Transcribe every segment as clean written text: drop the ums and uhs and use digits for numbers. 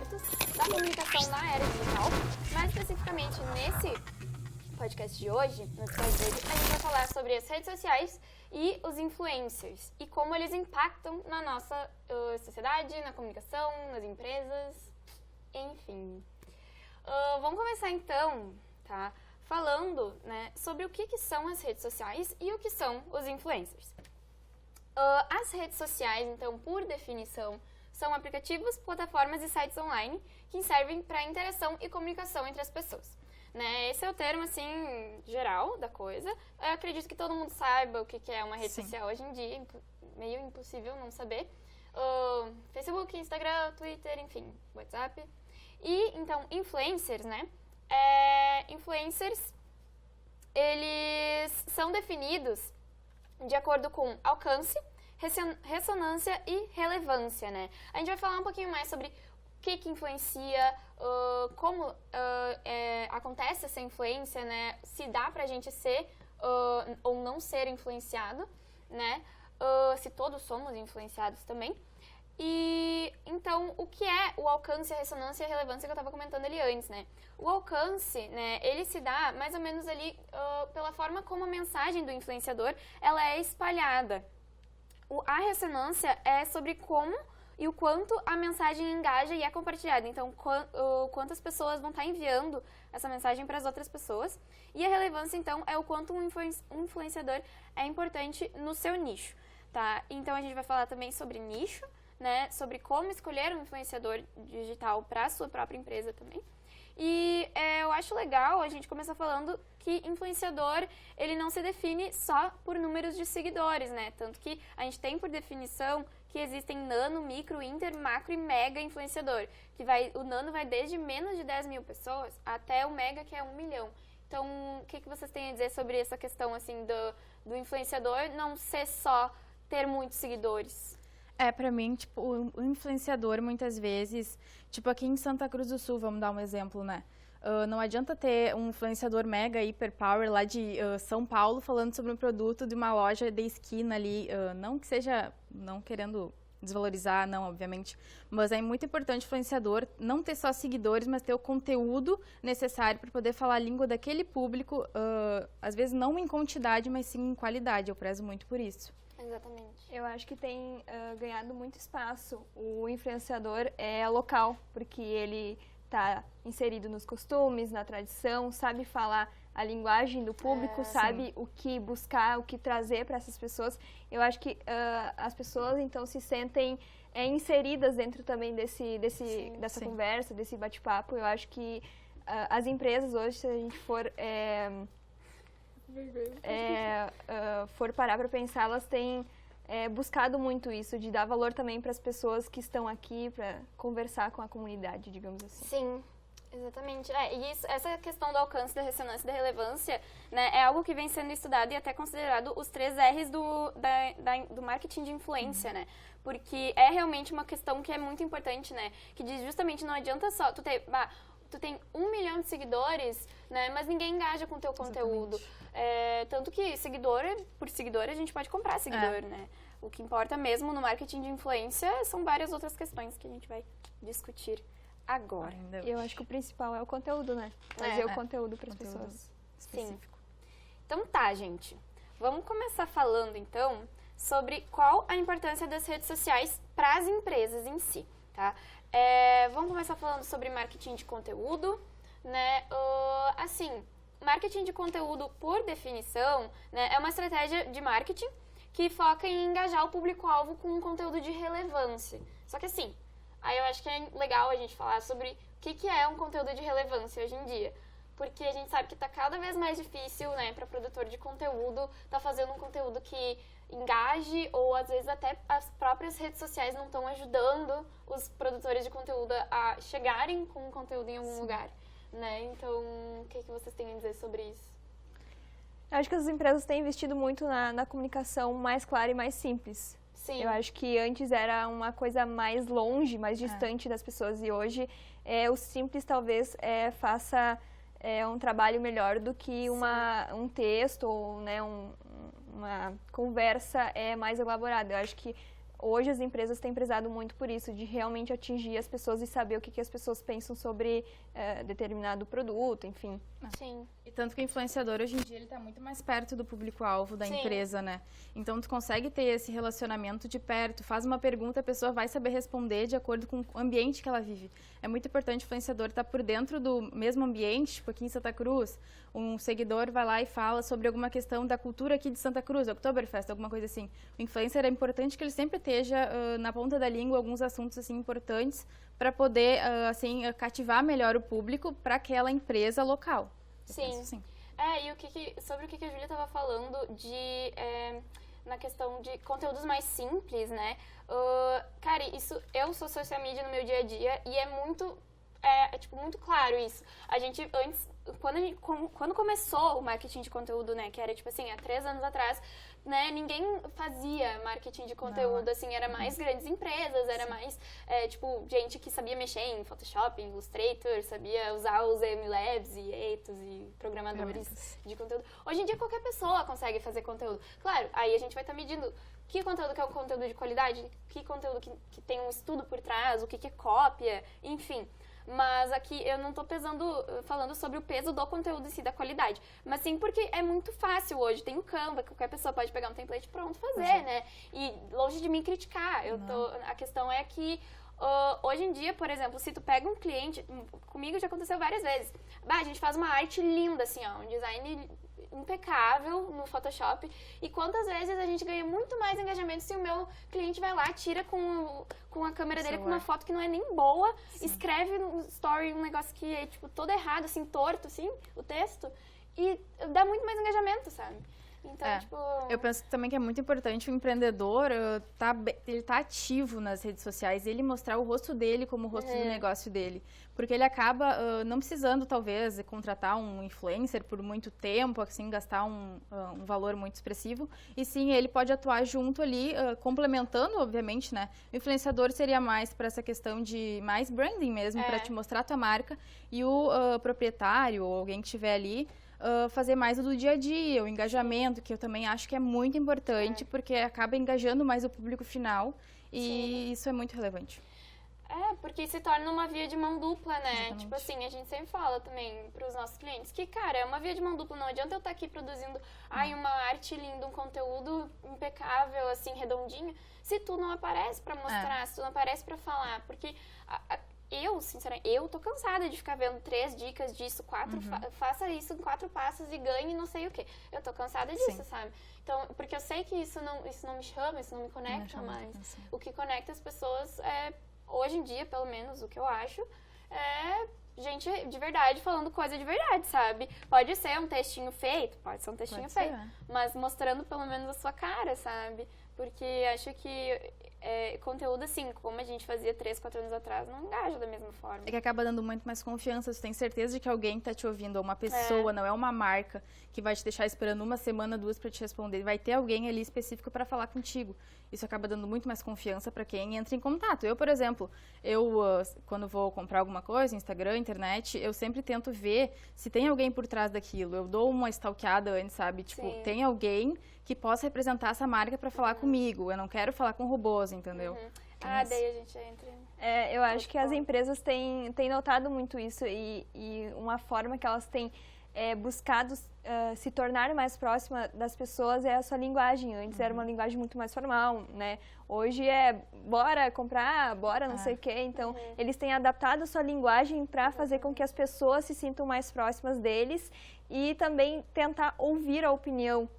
abertos da comunicação na era digital. Mais especificamente nesse podcast de hoje, no episódio de hoje, a gente vai falar sobre as redes sociais e os influencers e como eles impactam na nossa sociedade, na comunicação, nas empresas, enfim. Vamos começar então, tá? Falando, né, sobre o que são as redes sociais e o que são os influencers. As redes sociais, então, por definição, são aplicativos, plataformas e sites online que servem para interação e comunicação entre as pessoas. Né? Esse é o termo, assim, geral da coisa. Eu acredito que todo mundo saiba o que é uma rede social hoje em dia, meio impossível não saber. Facebook, Instagram, Twitter, enfim, WhatsApp. E, então, influencers, né? Influencers, eles são definidos de acordo com alcance, ressonância e relevância, né? A gente vai falar um pouquinho mais sobre o que influencia, como acontece essa influência, né? Se dá pra gente ser ou não ser influenciado, né? Se todos somos influenciados também. E, então, o que é o alcance, a ressonância e a relevância que eu estava comentando ali antes, né? O alcance, né, ele se dá mais ou menos ali pela forma como a mensagem do influenciador, ela é espalhada. A ressonância é sobre como e o quanto a mensagem engaja e é compartilhada. Então, quantas pessoas vão estar enviando essa mensagem para as outras pessoas. E a relevância, então, é o quanto um influenciador é importante no seu nicho, tá? Então, a gente vai falar também sobre nicho, né, sobre como escolher um influenciador digital para a sua própria empresa também. E eu acho legal a gente começar falando que influenciador, ele não se define só por números de seguidores, né? Tanto que a gente tem por definição que existem nano, micro, inter, macro e mega influenciador. O nano vai desde menos de 10 mil pessoas até o mega, que é 1 milhão. Então, o que vocês têm a dizer sobre essa questão, assim, do influenciador não ser só ter muitos seguidores? Pra mim, tipo, o influenciador, muitas vezes, tipo, aqui em Santa Cruz do Sul, vamos dar um exemplo, né? Não adianta ter um influenciador mega, hiper power lá de São Paulo falando sobre um produto de uma loja de esquina ali, não que seja, não querendo desvalorizar, não, obviamente, mas é muito importante o influenciador não ter só seguidores, mas ter o conteúdo necessário para poder falar a língua daquele público, às vezes não em quantidade, mas sim em qualidade, eu prezo muito por isso. Exatamente. Eu acho que tem ganhado muito espaço. O influenciador é local, porque ele está inserido nos costumes, na tradição, sabe falar a linguagem do público, sabe o que buscar, o que trazer para essas pessoas. Eu acho que as pessoas, então, se sentem inseridas dentro também dessa conversa, desse bate-papo. Eu acho que as empresas hoje, se a gente for... for parar para pensar, elas têm buscado muito isso, de dar valor também para as pessoas que estão aqui para conversar com a comunidade, digamos assim. Sim, exatamente. E essa questão do alcance, da ressonância e da relevância, né, é algo que vem sendo estudado e até considerado os 3 R's do marketing de influência, né? Porque é realmente uma questão que é muito importante, né? Que diz justamente, não adianta só tu tem 1 milhão de seguidores, né, mas ninguém engaja com o teu conteúdo. Tanto que por seguidor a gente pode comprar seguidor, né? O que importa mesmo no marketing de influência são várias outras questões que a gente vai discutir agora. Eu acho que o principal é o conteúdo, né? Fazer o conteúdo para as pessoas. Específico. Sim. Então tá, gente. Vamos começar falando, então, sobre qual a importância das redes sociais para as empresas em si, tá? Vamos começar falando sobre marketing de conteúdo, né? Assim, marketing de conteúdo, por definição, né, é uma estratégia de marketing que foca em engajar o público-alvo com um conteúdo de relevância. Só que assim, aí eu acho que é legal a gente falar sobre o que é um conteúdo de relevância hoje em dia. Porque a gente sabe que está cada vez mais difícil, né, para produtor de conteúdo tá fazendo um conteúdo que engaje, ou às vezes até as próprias redes sociais não estão ajudando os produtores de conteúdo a chegarem com o conteúdo em algum lugar, né? Então, o que vocês têm a dizer sobre isso? Eu acho que as empresas têm investido muito na comunicação mais clara e mais simples. Sim. Eu acho que antes era uma coisa mais longe, mais distante das pessoas, e hoje o simples talvez faça um trabalho melhor do que um texto ou, né, uma conversa mais elaborada. Eu acho que hoje as empresas têm prezado muito por isso, de realmente atingir as pessoas e saber o que as pessoas pensam sobre determinado produto, enfim. Sim. E tanto que o influenciador, hoje em dia, ele tá muito mais perto do público-alvo da Sim. empresa, né? Então, tu consegue ter esse relacionamento de perto, faz uma pergunta, a pessoa vai saber responder de acordo com o ambiente que ela vive. É muito importante o influenciador estar por dentro do mesmo ambiente, tipo aqui em Santa Cruz, um seguidor vai lá e fala sobre alguma questão da cultura aqui de Santa Cruz, Oktoberfest, alguma coisa assim. O influencer é importante que ele sempre esteja na ponta da língua alguns assuntos assim importantes para poder cativar melhor o público para aquela empresa local. Sim. Assim. E sobre o que a Júlia estava falando na questão de conteúdos mais simples, né? Cara, eu sou social media no meu dia a dia e é muito muito claro isso. A gente, antes, quando começou o marketing de conteúdo, né, que era, tipo assim, há 3 anos atrás, né, ninguém fazia marketing de conteúdo, assim, era mais grandes empresas, era mais, gente que sabia mexer em Photoshop, em Illustrator, sabia usar os MLabs e Eitos e programadores de conteúdo. Hoje em dia, qualquer pessoa consegue fazer conteúdo. Claro, aí a gente vai estar medindo que conteúdo que é um conteúdo de qualidade, que conteúdo que tem um estudo por trás, o que é cópia, enfim. Mas aqui eu não tô falando sobre o peso do conteúdo em si, da qualidade. Mas sim porque é muito fácil hoje. Tem o Canva, que qualquer pessoa pode pegar um template pronto e fazer, né? E longe de me criticar. A questão é que hoje em dia, por exemplo, se tu pega um cliente, comigo já aconteceu várias vezes. A gente faz uma arte linda, assim, ó, um design impecável no Photoshop. E quantas vezes a gente ganha muito mais engajamento se o meu cliente vai lá, tira com a câmera dele com uma foto que não é nem boa, escreve no story um negócio que é, tipo, todo errado, assim, torto, assim, o texto, e dá muito mais engajamento, sabe? Então, tipo... Eu penso também que é muito importante o empreendedor ele tá ativo nas redes sociais, ele mostrar o rosto dele como o rosto do negócio dele. Porque ele acaba não precisando, talvez, contratar um influencer por muito tempo, assim, gastar um valor muito expressivo. E sim, ele pode atuar junto ali, complementando, obviamente, né? O influenciador seria mais para essa questão de mais branding mesmo, para te mostrar a tua marca. E o proprietário, ou alguém que estiver ali, fazer mais do dia a dia, o engajamento, que eu também acho que é muito importante, porque acaba engajando mais o público final e isso é muito relevante. Porque se torna uma via de mão dupla, né? Exatamente. Tipo assim, a gente sempre fala também pros nossos clientes que, cara, é uma via de mão dupla. Não adianta eu estar aqui produzindo uma arte linda, um conteúdo impecável, assim, redondinho, se tu não aparece pra mostrar, se tu não aparece pra falar. Porque eu, sinceramente, eu tô cansada de ficar vendo 3 dicas disso, 4, faça isso em 4 passos e ganhe não sei o quê. Eu tô cansada disso, sabe? Então, porque eu sei que isso não me chama, isso não me conecta mais. O que conecta as pessoas hoje em dia, pelo menos, o que eu acho, é gente de verdade falando coisa de verdade, sabe? Pode ser um textinho feito, mas mostrando pelo menos a sua cara, sabe? Porque acho que conteúdo assim, como a gente fazia 3, 4 anos atrás, não engaja da mesma forma. É que acaba dando muito mais confiança, você tem certeza de que alguém tá te ouvindo, ou uma pessoa, não é uma marca que vai te deixar esperando 1 semana, 2 para te responder. Vai ter alguém ali específico para falar contigo. Isso acaba dando muito mais confiança para quem entra em contato. Eu, por exemplo, quando vou comprar alguma coisa, Instagram, internet, eu sempre tento ver se tem alguém por trás daquilo. Eu dou uma stalkeada antes, sabe? Tipo, tem alguém que possa representar essa marca para falar comigo. Eu não quero falar com robôs, entendeu? Daí a gente entra. Eu acho que as empresas têm notado muito isso e uma forma que elas têm buscado se tornar mais próxima das pessoas é a sua linguagem. Antes era uma linguagem muito mais formal, né? Hoje bora comprar, bora não sei o quê. Então, eles têm adaptado a sua linguagem para fazer com que as pessoas se sintam mais próximas deles e também tentar ouvir a opinião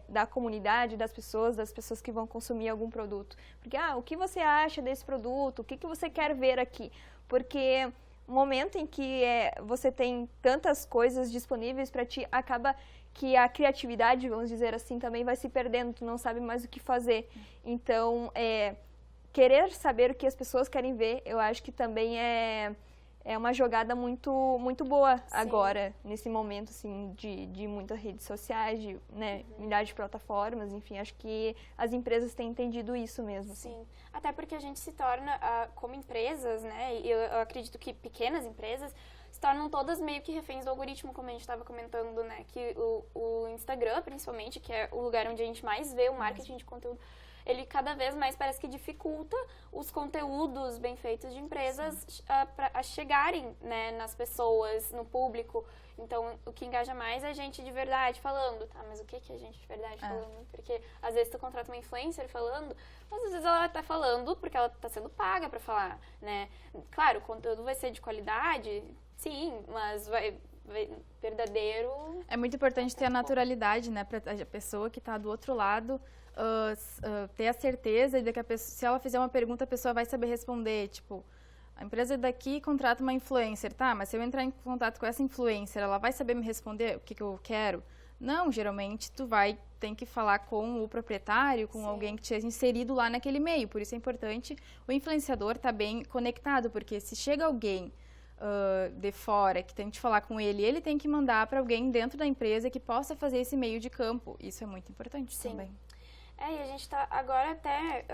da comunidade, das pessoas que vão consumir algum produto. Porque, o que você acha desse produto? O que você quer ver aqui? Porque no momento em que você tem tantas coisas disponíveis para ti, acaba que a criatividade, vamos dizer assim, também vai se perdendo, tu não sabe mais o que fazer. Então, querer saber o que as pessoas querem ver, eu acho que também é uma jogada muito, muito boa agora, nesse momento, assim, de muitas redes sociais, de milhares de plataformas, enfim, acho que as empresas têm entendido isso mesmo. Sim, até porque a gente se torna, como empresas, né, e eu acredito que pequenas empresas se tornam todas meio que reféns do algoritmo, como a gente estava comentando, né, que o Instagram, principalmente, que é o lugar onde a gente mais vê o marketing de conteúdo, ele cada vez mais parece que dificulta os conteúdos bem feitos de empresas a chegarem, né, nas pessoas, no público. Então, o que engaja mais é gente de verdade falando. Tá, mas o que é gente de verdade falando? Porque, às vezes, tu contrata uma influencer falando, mas às vezes ela tá falando porque ela tá sendo paga pra falar, né? Claro, o conteúdo vai ser de qualidade, sim, mas verdadeiro... É muito importante ter a naturalidade, né? Pra a pessoa que tá do outro lado ter a certeza de que se ela fizer uma pergunta, a pessoa vai saber responder, tipo... A empresa daqui contrata uma influencer, tá? Mas se eu entrar em contato com essa influencer, ela vai saber me responder o que eu quero? Não, geralmente tu tem que falar com o proprietário, com alguém que esteja inserido lá naquele meio. Por isso é importante o influenciador estar bem conectado, porque se chega alguém de fora que tente falar com ele tem que mandar para alguém dentro da empresa que possa fazer esse meio de campo. Isso é muito importante também. E a gente está agora até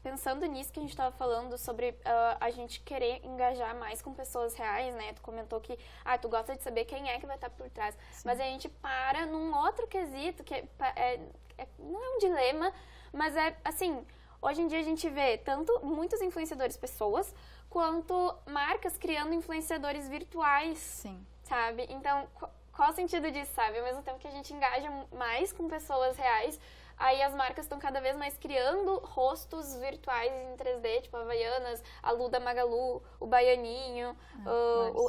pensando nisso que a gente estava falando sobre a gente querer engajar mais com pessoas reais, né? Tu comentou que tu gosta de saber quem é que vai estar por trás. Sim. Mas a gente para num outro quesito que não é um dilema, mas é assim, hoje em dia a gente vê tanto muitos influenciadores pessoas, quanto marcas criando influenciadores virtuais. Sim. Sabe? Então, qual o sentido disso, sabe? Ao mesmo tempo que a gente engaja mais com pessoas reais, aí as marcas estão cada vez mais criando rostos virtuais em 3D, tipo a Havaianas, a Lu da Magalu, o Baianinho,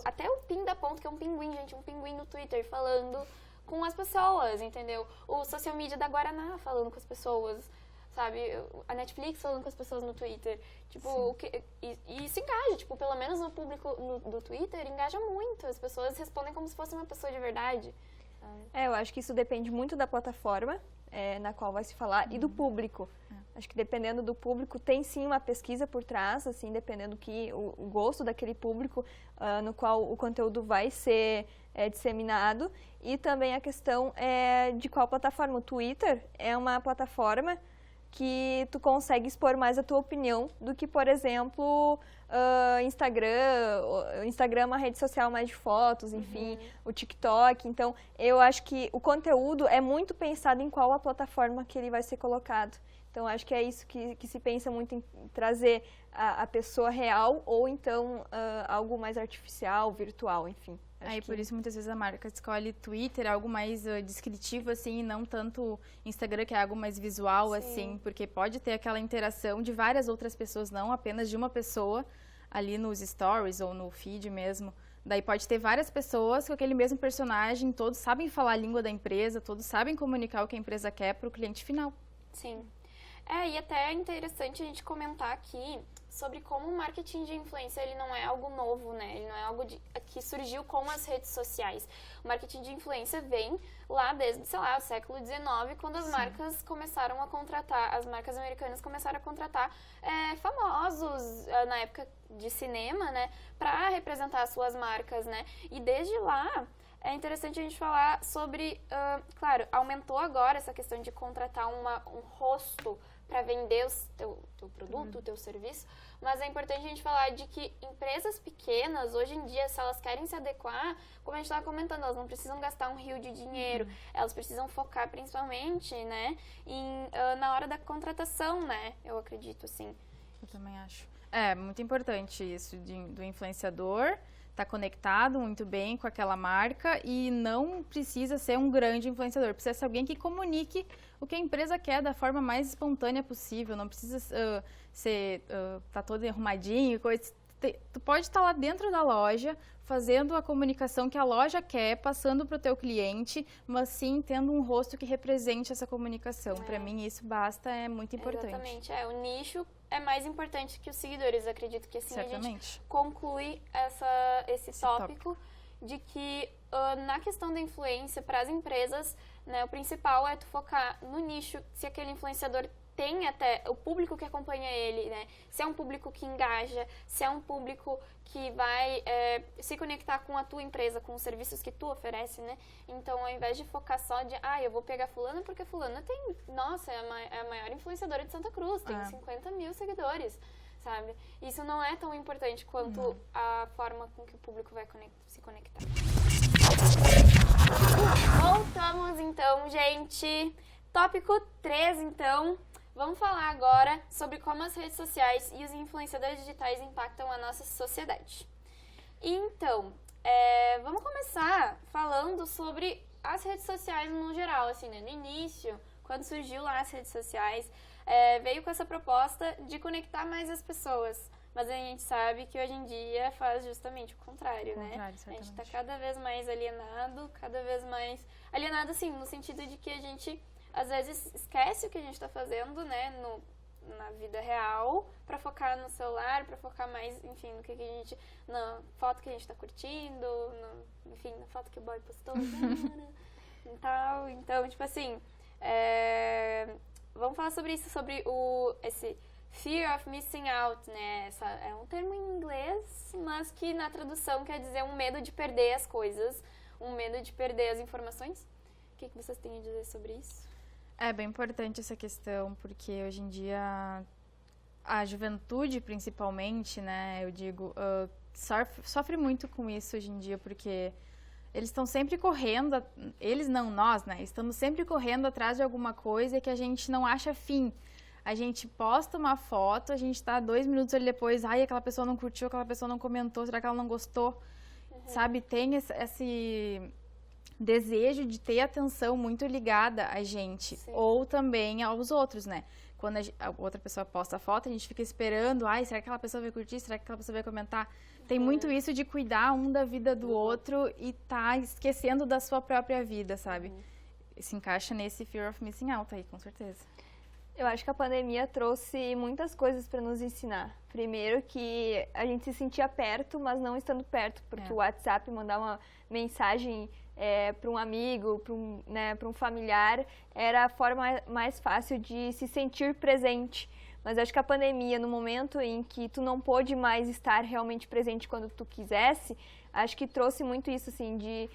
até o Pin da Ponta, que é um pinguim, gente, um pinguim no Twitter falando com as pessoas, entendeu? O social media da Guaraná falando com as pessoas, sabe? A Netflix falando com as pessoas no Twitter. Tipo, e isso engaja, tipo, pelo menos no público do Twitter, engaja muito. As pessoas respondem como se fosse uma pessoa de verdade. Eu acho que isso depende muito da plataforma na qual vai se falar e do público. Acho que dependendo do público, tem sim uma pesquisa por trás, assim, dependendo o gosto daquele público no qual o conteúdo vai ser disseminado. E também a questão de qual plataforma. O Twitter é uma plataforma que tu consegue expor mais a tua opinião do que, por exemplo, Instagram. O Instagram é uma rede social mais de fotos, enfim, o TikTok. Então, eu acho que o conteúdo é muito pensado em qual a plataforma que ele vai ser colocado. Então, acho que é isso que se pensa muito em trazer a pessoa real ou então algo mais artificial, virtual, enfim. Por isso, muitas vezes, a marca escolhe Twitter, algo mais descritivo, assim, e não tanto Instagram, que é algo mais visual, assim, porque pode ter aquela interação de várias outras pessoas, não apenas de uma pessoa ali nos stories ou no feed mesmo. Daí pode ter várias pessoas com aquele mesmo personagem, todos sabem falar a língua da empresa, todos sabem comunicar o que a empresa quer para o cliente final. Sim. E até é interessante a gente comentar aqui sobre como o marketing de influência ele não é algo novo, né? Ele não é algo que surgiu com as redes sociais. O marketing de influência vem lá desde, sei lá, o século XIX, quando as marcas começaram a contratar, as marcas americanas começaram a contratar famosos na época de cinema, né? Para representar as suas marcas, né? E desde lá... É interessante a gente falar sobre, claro, aumentou agora essa questão de contratar um rosto para vender o teu produto, o teu serviço, mas é importante a gente falar de que empresas pequenas, hoje em dia, se elas querem se adequar, como a gente estava comentando, elas não precisam gastar um rio de dinheiro, elas precisam focar principalmente, né, na hora da contratação, né, eu acredito, assim. Eu também acho. É muito importante isso do influenciador tá conectado muito bem com aquela marca e não precisa ser um grande influenciador, precisa ser alguém que comunique o que a empresa quer da forma mais espontânea possível, não precisa tá todo arrumadinho, coisa. Tu pode estar lá dentro da loja, fazendo a comunicação que a loja quer, passando para o teu cliente, mas sim tendo um rosto que represente essa comunicação. Para mim isso basta, é muito importante. Exatamente, o nicho é mais importante que os seguidores, acredito que assim Certamente. A gente conclui esse tópico de que na questão da influência para as empresas, né, o principal é tu focar no nicho, se aquele influenciador tem até o público que acompanha ele, né? Se é um público que engaja, se é um público que vai se conectar com a tua empresa, com os serviços que tu oferece, né? Então, ao invés de focar só de, eu vou pegar fulana porque fulana tem, nossa, é a maior influenciadora de Santa Cruz, tem 50 mil seguidores, sabe? Isso não é tão importante quanto a forma com que o público vai se conectar. Voltamos, então, gente. Tópico 3, então. vamos falar agora sobre como as redes sociais e os influenciadores digitais impactam a nossa sociedade. Então, vamos começar falando sobre as redes sociais no geral, assim, né? No início, quando surgiu lá as redes sociais, veio com essa proposta de conectar mais as pessoas. Mas a gente sabe que hoje em dia faz justamente o contrário, né? A gente tá cada vez mais alienado, assim, no sentido de que a gente, às vezes, esquece o que a gente tá fazendo, né, na vida real, pra focar no celular, pra focar mais, enfim, no que a gente, na foto que a gente tá curtindo, enfim, na foto que o boy postou, e tal. Então, tipo assim, vamos falar sobre isso, sobre esse fear of missing out, né? É um termo em inglês, mas que na tradução quer dizer um medo de perder as coisas, um medo de perder as informações. O que vocês têm a dizer sobre isso? É bem importante essa questão, porque hoje em dia a juventude, principalmente, né, eu digo, sofre muito com isso hoje em dia, porque eles estão sempre correndo, eles não, nós, né, estamos sempre correndo atrás de alguma coisa que a gente não acha fim. A gente posta uma foto, a gente tá 2 minutos ali depois, ai, aquela pessoa não curtiu, aquela pessoa não comentou, será que ela não gostou? Sabe, tem esse desejo de ter atenção muito ligada a gente. Sim. Ou também aos outros, né? Quando a outra pessoa posta a foto, a gente fica esperando, ai, será que aquela pessoa vai curtir? Será que aquela pessoa vai comentar? Tem muito isso de cuidar um da vida do outro e tá esquecendo da sua própria vida, sabe? Se encaixa nesse fear of missing out aí, com certeza. Eu acho que a pandemia trouxe muitas coisas para nos ensinar. Primeiro que a gente se sentia perto, mas não estando perto, porque o WhatsApp, mandar uma mensagem para um amigo, para um familiar, era a forma mais fácil de se sentir presente. Mas acho que a pandemia, no momento em que tu não pôde mais estar realmente presente quando tu quisesse, acho que trouxe muito isso, assim,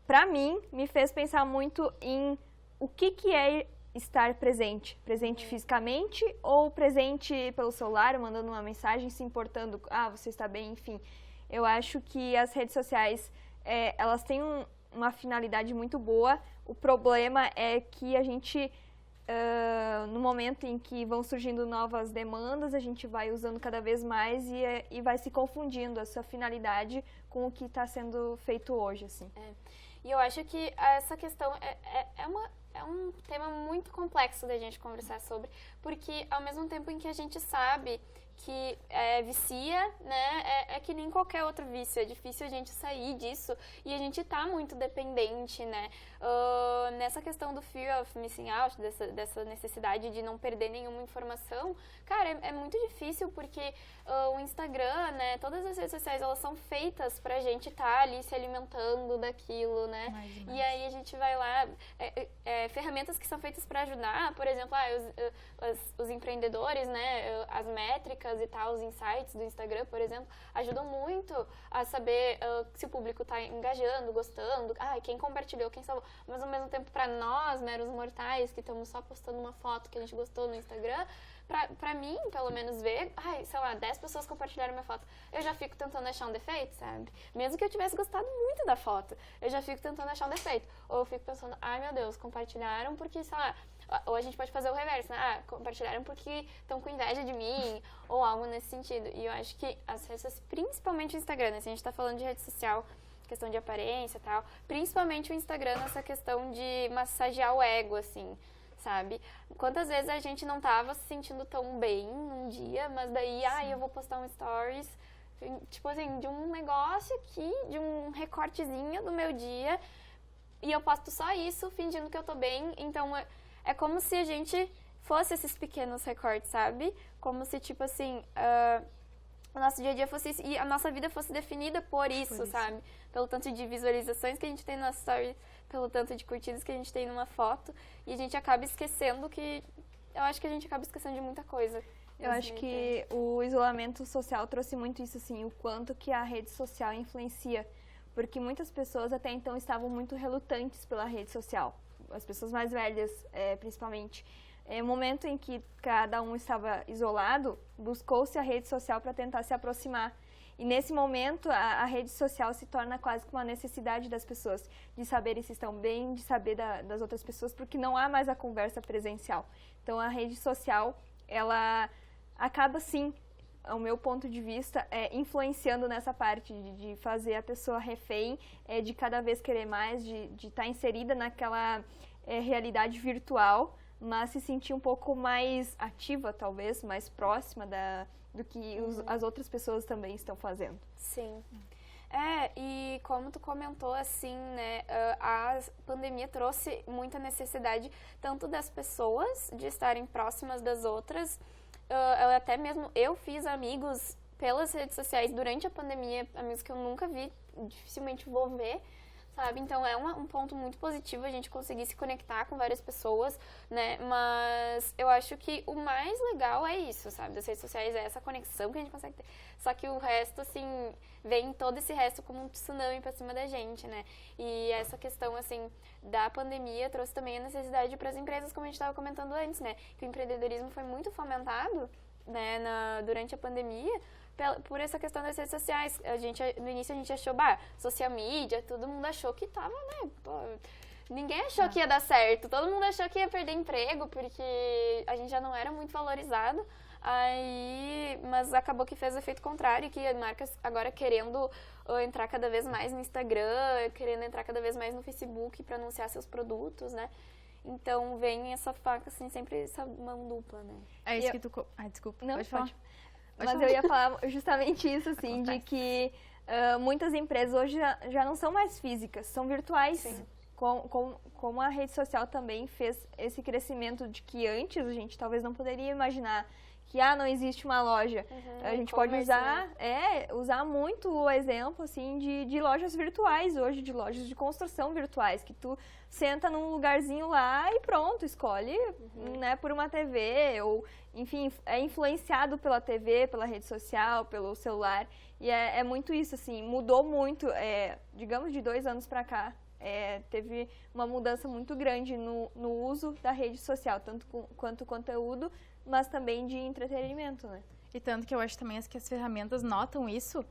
pra mim, me fez pensar muito em o que é estar presente. Presente fisicamente ou presente pelo celular, mandando uma mensagem, se importando, você está bem, enfim. Eu acho que as redes sociais, elas têm uma finalidade muito boa. O problema é que a gente, no momento em que vão surgindo novas demandas, a gente vai usando cada vez mais e vai se confundindo a sua finalidade com o que está sendo feito hoje, assim. E eu acho que essa questão é um tema muito complexo da gente conversar sobre, porque ao mesmo tempo em que a gente sabe que vicia, né, é que nem qualquer outro vício, é difícil a gente sair disso e a gente tá muito dependente, né, nessa questão do fear of missing out, dessa necessidade de não perder nenhuma informação, cara, é muito difícil porque o Instagram, né, todas as redes sociais, elas são feitas pra gente estar ali se alimentando daquilo, né, e aí a gente vai lá, ferramentas que são feitas para ajudar, por exemplo, os empreendedores, né, as métricas e tal, os insights do Instagram, por exemplo, ajudam muito a saber se o público está engajando, gostando, quem compartilhou, quem salvou, mas ao mesmo tempo para nós, meros mortais, que estamos só postando uma foto que a gente gostou no Instagram, pra mim, pelo menos, ver, sei lá, 10 pessoas compartilharam minha foto, eu já fico tentando achar um defeito, sabe? Mesmo que eu tivesse gostado muito da foto, eu já fico tentando achar um defeito. Ou eu fico pensando, meu Deus, compartilharam porque, sei lá, ou a gente pode fazer o reverso, né? Compartilharam porque estão com inveja de mim, ou algo nesse sentido. E eu acho que as redes sociais, principalmente o Instagram, né? Se a gente tá falando de rede social, questão de aparência e tal, principalmente o Instagram nessa questão de massagear o ego, assim, sabe? Quantas vezes a gente não tava se sentindo tão bem num dia, mas daí, eu vou postar um stories, tipo assim, de um negócio aqui, de um recortezinho do meu dia, e eu posto só isso, fingindo que eu tô bem, então é como se a gente fosse esses pequenos recortes, sabe? Como se, tipo assim, o nosso dia a dia fosse isso, e a nossa vida fosse definida por isso, sabe? Pelo tanto de visualizações que a gente tem na story, pelo tanto de curtidas que a gente tem numa foto, e a gente acaba esquecendo eu acho que a gente acaba esquecendo de muita coisa. Eu acho que o isolamento social trouxe muito isso, assim, o quanto que a rede social influencia, porque muitas pessoas até então estavam muito relutantes pela rede social, as pessoas mais velhas, principalmente. no momento em que cada um estava isolado, buscou-se a rede social para tentar se aproximar. E nesse momento, a rede social se torna quase que uma necessidade das pessoas, de saberem se estão bem, de saber das outras pessoas, porque não há mais a conversa presencial. Então, a rede social, ela acaba, sim, ao meu ponto de vista, influenciando nessa parte de fazer a pessoa refém, de cada vez querer mais, de estar inserida naquela realidade virtual, mas se sentir um pouco mais ativa, talvez, mais próxima do que as outras pessoas também estão fazendo. Sim. E como tu comentou, assim, né, a pandemia trouxe muita necessidade tanto das pessoas de estarem próximas das outras, até mesmo eu fiz amigos pelas redes sociais durante a pandemia, amigos que eu nunca vi, dificilmente vou ver, sabe? Então é um ponto muito positivo a gente conseguir se conectar com várias pessoas, né? Mas eu acho que o mais legal é isso, sabe? Das redes sociais, é essa conexão que a gente consegue ter. Só que o resto, assim, vem todo esse resto como um tsunami pra cima da gente, né? E essa questão, assim, da pandemia trouxe também a necessidade para as empresas, como a gente estava comentando antes, né? Que o empreendedorismo foi muito fomentado, né, durante a pandemia, por essa questão das redes sociais. No início a gente achou, social media, todo mundo achou que tava, né, ninguém achou que ia dar certo, todo mundo achou que ia perder emprego, porque a gente já não era muito valorizado, mas acabou que fez o efeito contrário, que as marcas agora querendo entrar cada vez mais no Instagram, querendo entrar cada vez mais no Facebook para anunciar seus produtos, né. Então vem essa faca, assim, sempre essa mão dupla, né. É isso que tu... desculpa, não, pode falar. Mas eu ia falar justamente isso, assim, de que muitas empresas hoje já não são mais físicas, são virtuais. Sim. Como a rede social também fez esse crescimento de que antes a gente talvez não poderia imaginar que não existe uma loja. A gente pode usar muito o exemplo, assim, de lojas virtuais hoje, de lojas de construção virtuais, que tu senta num lugarzinho lá e pronto, escolhe, né, por uma TV, ou, enfim, é influenciado pela TV, pela rede social, pelo celular, e é muito isso, assim, mudou muito, digamos, de 2 anos pra cá, teve uma mudança muito grande no uso da rede social, tanto quanto conteúdo, mas também de entretenimento, né? E tanto que eu acho também que as ferramentas notam isso,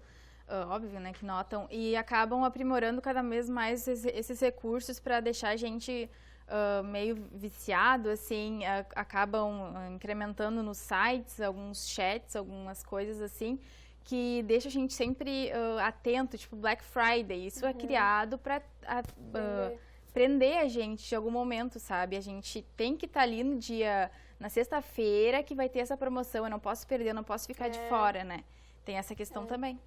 óbvio, né, que notam, e acabam aprimorando cada vez mais esses recursos para deixar a gente meio viciado, assim, acabam incrementando nos sites, alguns chats, algumas coisas assim, que deixa a gente sempre atento, tipo Black Friday, isso é criado para prender a gente de algum momento, sabe? A gente tem que estar ali na sexta-feira que vai ter essa promoção, eu não posso perder, eu não posso ficar de fora, né? Tem essa questão também.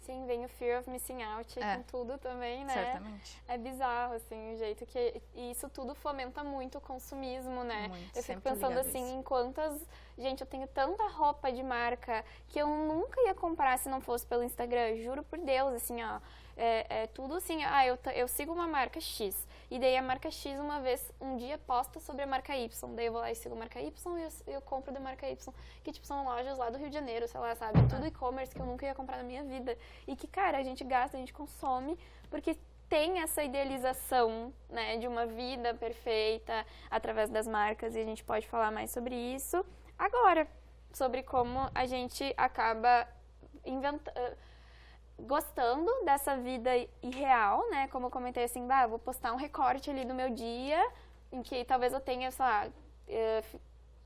Sim, vem o fear of missing out com tudo também, né? Certamente. É bizarro, assim, o jeito que... E isso tudo fomenta muito o consumismo, né? Muito, eu fico pensando assim, isso. em quantas... Gente, eu tenho tanta roupa de marca que eu nunca ia comprar se não fosse pelo Instagram, juro por Deus, assim, ó. Tudo assim, eu sigo uma marca X, e daí a marca X um dia posta sobre a marca Y, daí eu vou lá e sigo a marca Y e eu compro da marca Y, que tipo são lojas lá do Rio de Janeiro, sei lá, sabe, tudo e-commerce que eu nunca ia comprar na minha vida, e que, cara, a gente gasta, a gente consome, porque tem essa idealização, né, de uma vida perfeita através das marcas, e a gente pode falar mais sobre isso agora, sobre como a gente acaba gostando dessa vida irreal, né? Como eu comentei assim, eu vou postar um recorte ali do meu dia, em que talvez eu tenha, sei lá,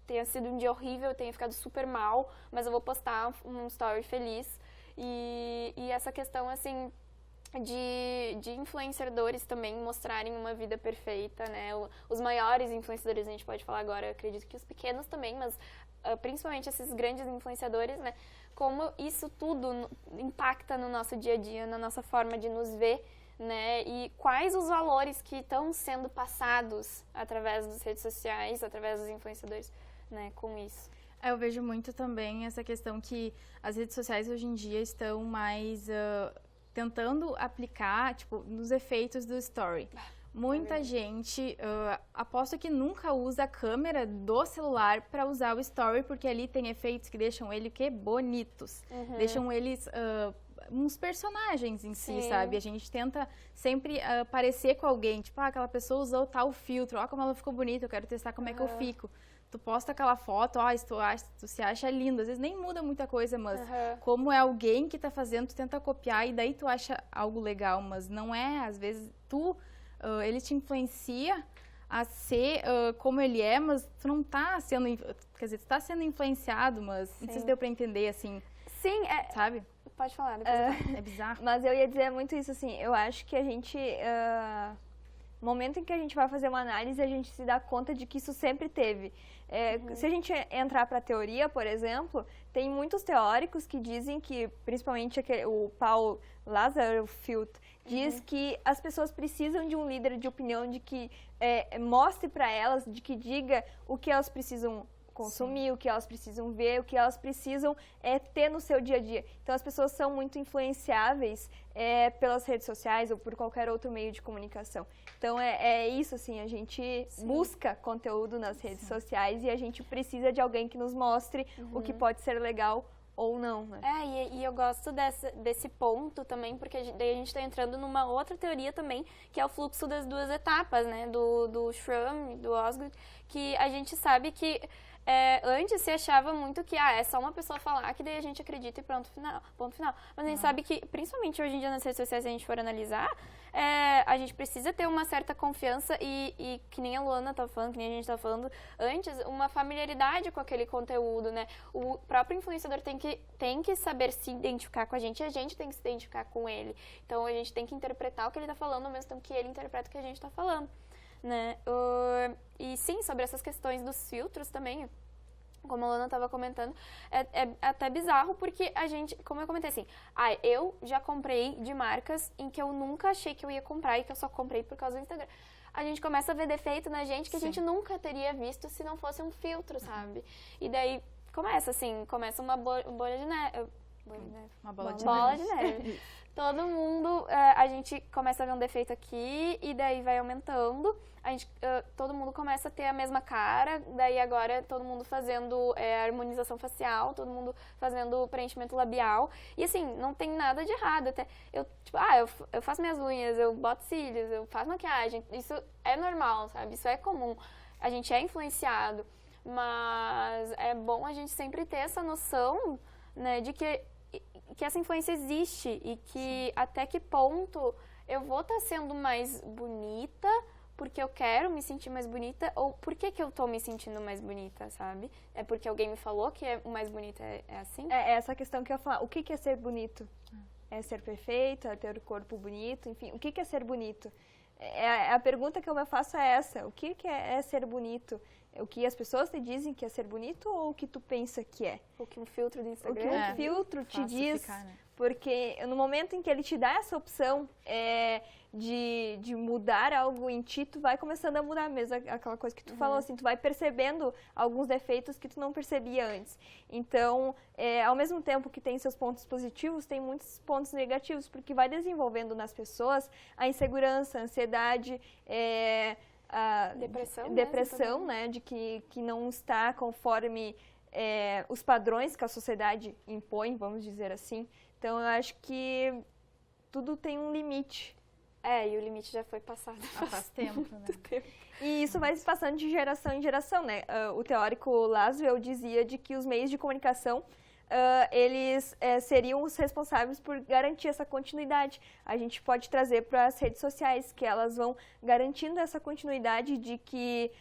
tenha sido um dia horrível, eu tenha ficado super mal, mas eu vou postar um story feliz. E essa questão, assim, de influenciadores também mostrarem uma vida perfeita, né? Os maiores influenciadores, a gente pode falar agora, eu acredito que os pequenos também, mas principalmente esses grandes influenciadores, né? Como isso tudo impacta no nosso dia a dia, na nossa forma de nos ver, né? E quais os valores que estão sendo passados através das redes sociais, através dos influenciadores, né? Com isso. Eu vejo muito também essa questão que as redes sociais hoje em dia estão mais tentando aplicar, tipo, nos efeitos do story. Muita gente, aposto que nunca usa a câmera do celular para usar o story, porque ali tem efeitos que deixam ele bonitos, deixam eles uns personagens em si, sabe? A gente tenta sempre parecer com alguém, tipo, aquela pessoa usou tal filtro, ó como ela ficou bonita, eu quero testar como é que eu fico. tu posta aquela foto, tu se acha lindo, às vezes nem muda muita coisa, mas Aham. como é alguém que tá fazendo, tu tenta copiar e daí tu acha algo legal, mas não é, às vezes ele te influencia a ser como ele é, mas tu não tá sendo, quer dizer, tu tá sendo influenciado, mas não sei se deu pra entender, assim, Sim, sabe? pode falar. Depois eu falo. É bizarro. Mas eu ia dizer muito isso, assim, eu acho que a gente, no momento em que a gente vai fazer uma análise, a gente se dá conta de que isso sempre teve. Se a gente entrar para a teoria, por exemplo, tem muitos teóricos que dizem que, principalmente o Paul Lazarsfeld, diz que as pessoas precisam de um líder de opinião, de que mostre para elas, de que diga o que elas precisam consumir, o que elas precisam ver, o que elas precisam ter no seu dia a dia. Então, as pessoas são muito influenciáveis pelas redes sociais ou por qualquer outro meio de comunicação. Então, é isso, assim, a gente busca conteúdo nas redes sociais e a gente precisa de alguém que nos mostre o que pode ser legal ou não, né? E eu gosto desse ponto também, porque daí a gente está entrando numa outra teoria também, que é o fluxo das duas etapas, né? Do Schramm e do Osgood, que a gente sabe que antes se achava muito que é só uma pessoa falar que daí a gente acredita e ponto final. Mas a gente sabe que, principalmente hoje em dia nas redes sociais, se a gente for analisar, a gente precisa ter uma certa confiança e que nem a Luana tá falando, que nem a gente tá falando antes, uma familiaridade com aquele conteúdo, né? O próprio influenciador tem que saber se identificar com a gente tem que se identificar com ele. Então, a gente tem que interpretar o que ele tá falando ao mesmo tempo que ele interpreta o que a gente tá falando. Né? E sim, sobre essas questões dos filtros também, como a Lana estava comentando, é até bizarro porque a gente, como eu comentei assim, eu já comprei de marcas em que eu nunca achei que eu ia comprar e que eu só comprei por causa do Instagram. A gente começa a ver defeito na gente que a gente nunca teria visto se não fosse um filtro, sabe? E daí começa uma bolha de neve. Uma bola de neve. Todo mundo, a gente começa a ver um defeito aqui e daí vai aumentando. Todo mundo começa a ter a mesma cara, daí agora todo mundo fazendo harmonização facial, todo mundo fazendo preenchimento labial. E assim, não tem nada de errado. Até eu faço minhas unhas, eu boto cílios, eu faço maquiagem. Isso é normal, sabe? Isso é comum. A gente é influenciado. Mas é bom a gente sempre ter essa noção, né, de que essa influência existe e que até que ponto eu vou estar sendo mais bonita porque eu quero me sentir mais bonita ou por que eu tô me sentindo mais bonita, sabe? É porque alguém me falou que o mais bonita é assim? É essa questão que eu ia falar. O que é ser bonito? É ser perfeito? É ter o corpo bonito? Enfim, o que é ser bonito? A pergunta que eu me faço é essa. O que é ser bonito? O que as pessoas te dizem que é ser bonito ou o que tu pensa que é? O que um filtro do Instagram... O que um filtro te diz, né? Porque no momento em que ele te dá essa opção de mudar algo em ti, tu vai começando a mudar mesmo, aquela coisa que tu falou, assim, tu vai percebendo alguns defeitos que tu não percebia antes. Então, ao mesmo tempo que tem seus pontos positivos, tem muitos pontos negativos, porque vai desenvolvendo nas pessoas a insegurança, a ansiedade, a depressão, né, de que não está conforme os padrões que a sociedade impõe, vamos dizer assim. Então, eu acho que tudo tem um limite. E o limite já foi passado. Faz tempo, né? E isso vai se passando de geração em geração, né? O teórico Laswell dizia de que os meios de comunicação eles seriam os responsáveis por garantir essa continuidade. A gente pode trazer para as redes sociais, que elas vão garantindo essa continuidade de que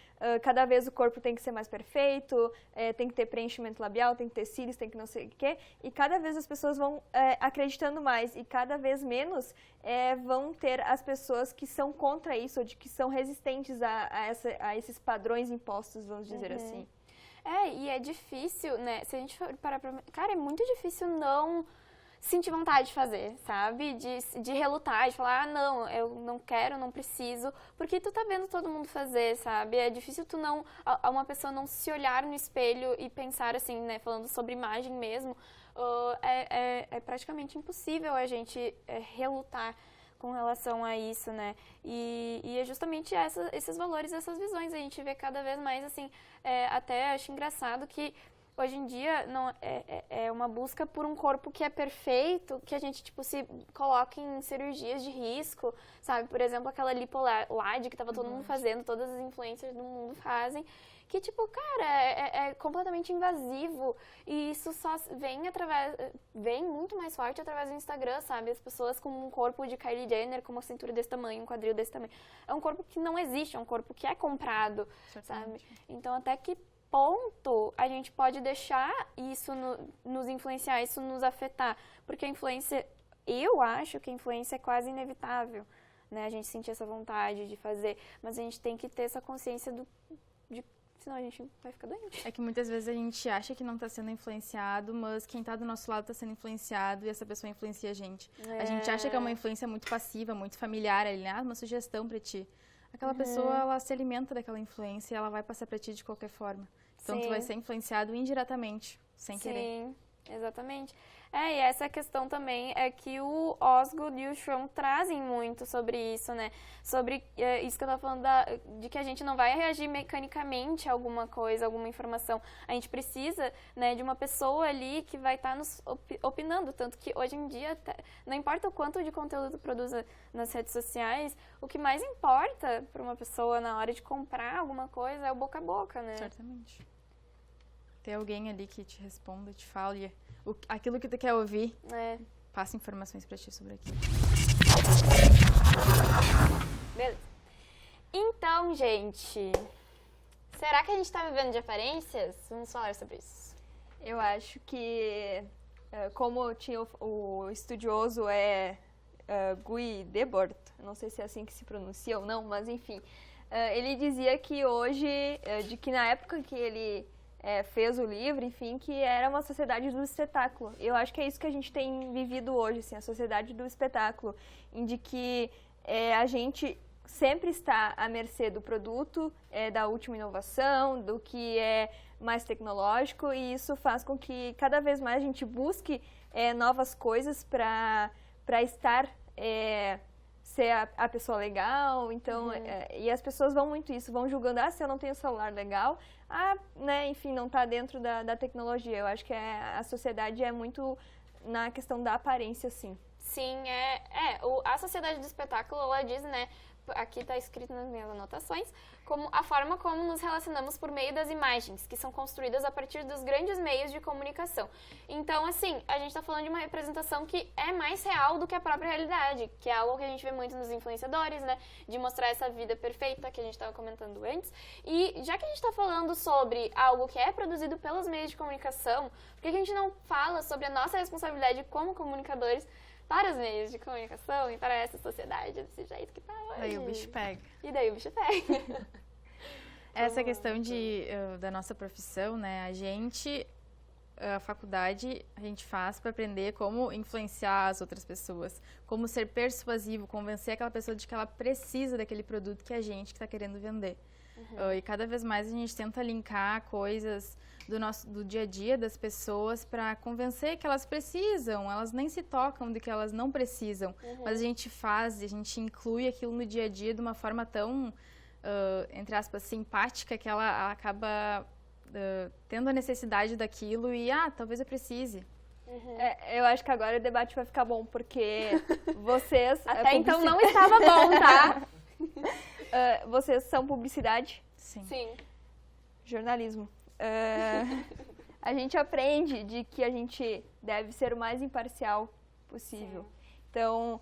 cada vez o corpo tem que ser mais perfeito, tem que ter preenchimento labial, tem que ter cílios, tem que não sei o quê, e cada vez as pessoas vão acreditando mais, e cada vez menos vão ter as pessoas que são contra isso, ou de que são resistentes a esses padrões impostos, vamos dizer assim. E é difícil, né? Se a gente for parar pra... Cara, é muito difícil não sentir vontade de fazer, sabe? De relutar, de falar, não, eu não quero, não preciso. Porque tu tá vendo todo mundo fazer, sabe? É difícil tu não... Uma pessoa não se olhar no espelho e pensar assim, né? Falando sobre imagem mesmo. É praticamente impossível a gente relutar com relação a isso, né? E é justamente esses valores, essas visões. A gente vê cada vez mais, assim, até acho engraçado que hoje em dia não é uma busca por um corpo que é perfeito, que a gente, tipo, se coloca em cirurgias de risco, sabe? Por exemplo, aquela lipolade que tava todo mundo fazendo, todas as influencers do mundo fazem, que, tipo, cara, é completamente invasivo. E isso só vem muito mais forte através do Instagram, sabe? As pessoas com um corpo de Kylie Jenner, com uma cintura desse tamanho, um quadril desse tamanho. É um corpo que não existe, é um corpo que é comprado, sabe? Então, até que ponto a gente pode deixar isso nos influenciar, isso nos afetar? Porque a influência, eu acho que a influência é quase inevitável, né? A gente sentir essa vontade de fazer, mas a gente tem que ter essa consciência senão a gente vai ficar doente. É que muitas vezes a gente acha que não está sendo influenciado, mas quem está do nosso lado está sendo influenciado e essa pessoa influencia a gente. A gente acha que é uma influência muito passiva, muito familiar, ali, né? Uma sugestão para ti. Aquela pessoa, ela se alimenta daquela influência e ela vai passar para ti de qualquer forma. Então, tu vai ser influenciado indiretamente, sem querer. Sim, exatamente. E essa questão também é que o Osgood e o Schromm trazem muito sobre isso, né? Sobre isso que eu tava falando de que a gente não vai reagir mecanicamente a alguma coisa, alguma informação. A gente precisa, né, de uma pessoa ali que vai estar nos opinando. Tanto que hoje em dia, não importa o quanto de conteúdo tu produza nas redes sociais, o que mais importa para uma pessoa na hora de comprar alguma coisa é o boca a boca, né? Certamente. Ter alguém ali que te responda, te fale aquilo que tu quer ouvir, passa informações pra ti sobre aquilo. Beleza. Então, gente, será que a gente tá vivendo de aparências? Vamos falar sobre isso. Eu acho que, como tinha o estudioso Guy Debord, não sei se é assim que se pronuncia ou não, mas enfim, ele dizia que hoje, de que na época que ele fez o livro, enfim, que era uma sociedade do espetáculo. Eu acho que é isso que a gente tem vivido hoje, assim, a sociedade do espetáculo, em de que a gente sempre está à mercê do produto, da última inovação, do que é mais tecnológico, e isso faz com que cada vez mais a gente busque novas coisas para estar, ser a pessoa legal, então, e as pessoas vão muito isso, vão julgando, se eu não tenho celular legal, né, enfim, não está dentro da tecnologia. Eu acho que a sociedade é muito na questão da aparência, sim. Sim, a sociedade do espetáculo, ela diz, né, aqui está escrito nas minhas anotações, como a forma como nos relacionamos por meio das imagens, que são construídas a partir dos grandes meios de comunicação. Então, assim, a gente está falando de uma representação que é mais real do que a própria realidade, que é algo que a gente vê muito nos influenciadores, né, de mostrar essa vida perfeita que a gente estava comentando antes. E já que a gente está falando sobre algo que é produzido pelos meios de comunicação, por que a gente não fala sobre a nossa responsabilidade como comunicadores para os meios de comunicação e para essa sociedade desse jeito que tá hoje? Daí o bicho pega. E daí o bicho pega. Essa questão da nossa profissão, né? A faculdade, a gente faz para aprender como influenciar as outras pessoas, como ser persuasivo, convencer aquela pessoa de que ela precisa daquele produto que a gente está querendo vender. E cada vez mais a gente tenta linkar coisas do dia a dia das pessoas para convencer que elas precisam, elas nem se tocam de que elas não precisam, mas a gente inclui aquilo no dia a dia de uma forma tão, entre aspas, simpática, que ela acaba tendo a necessidade daquilo e, talvez eu precise. Eu acho que agora o debate vai ficar bom, porque vocês... Até então não estava bom, tá? Vocês são publicidade? Sim. Jornalismo. A gente aprende de que a gente deve ser o mais imparcial possível. Sim. Então,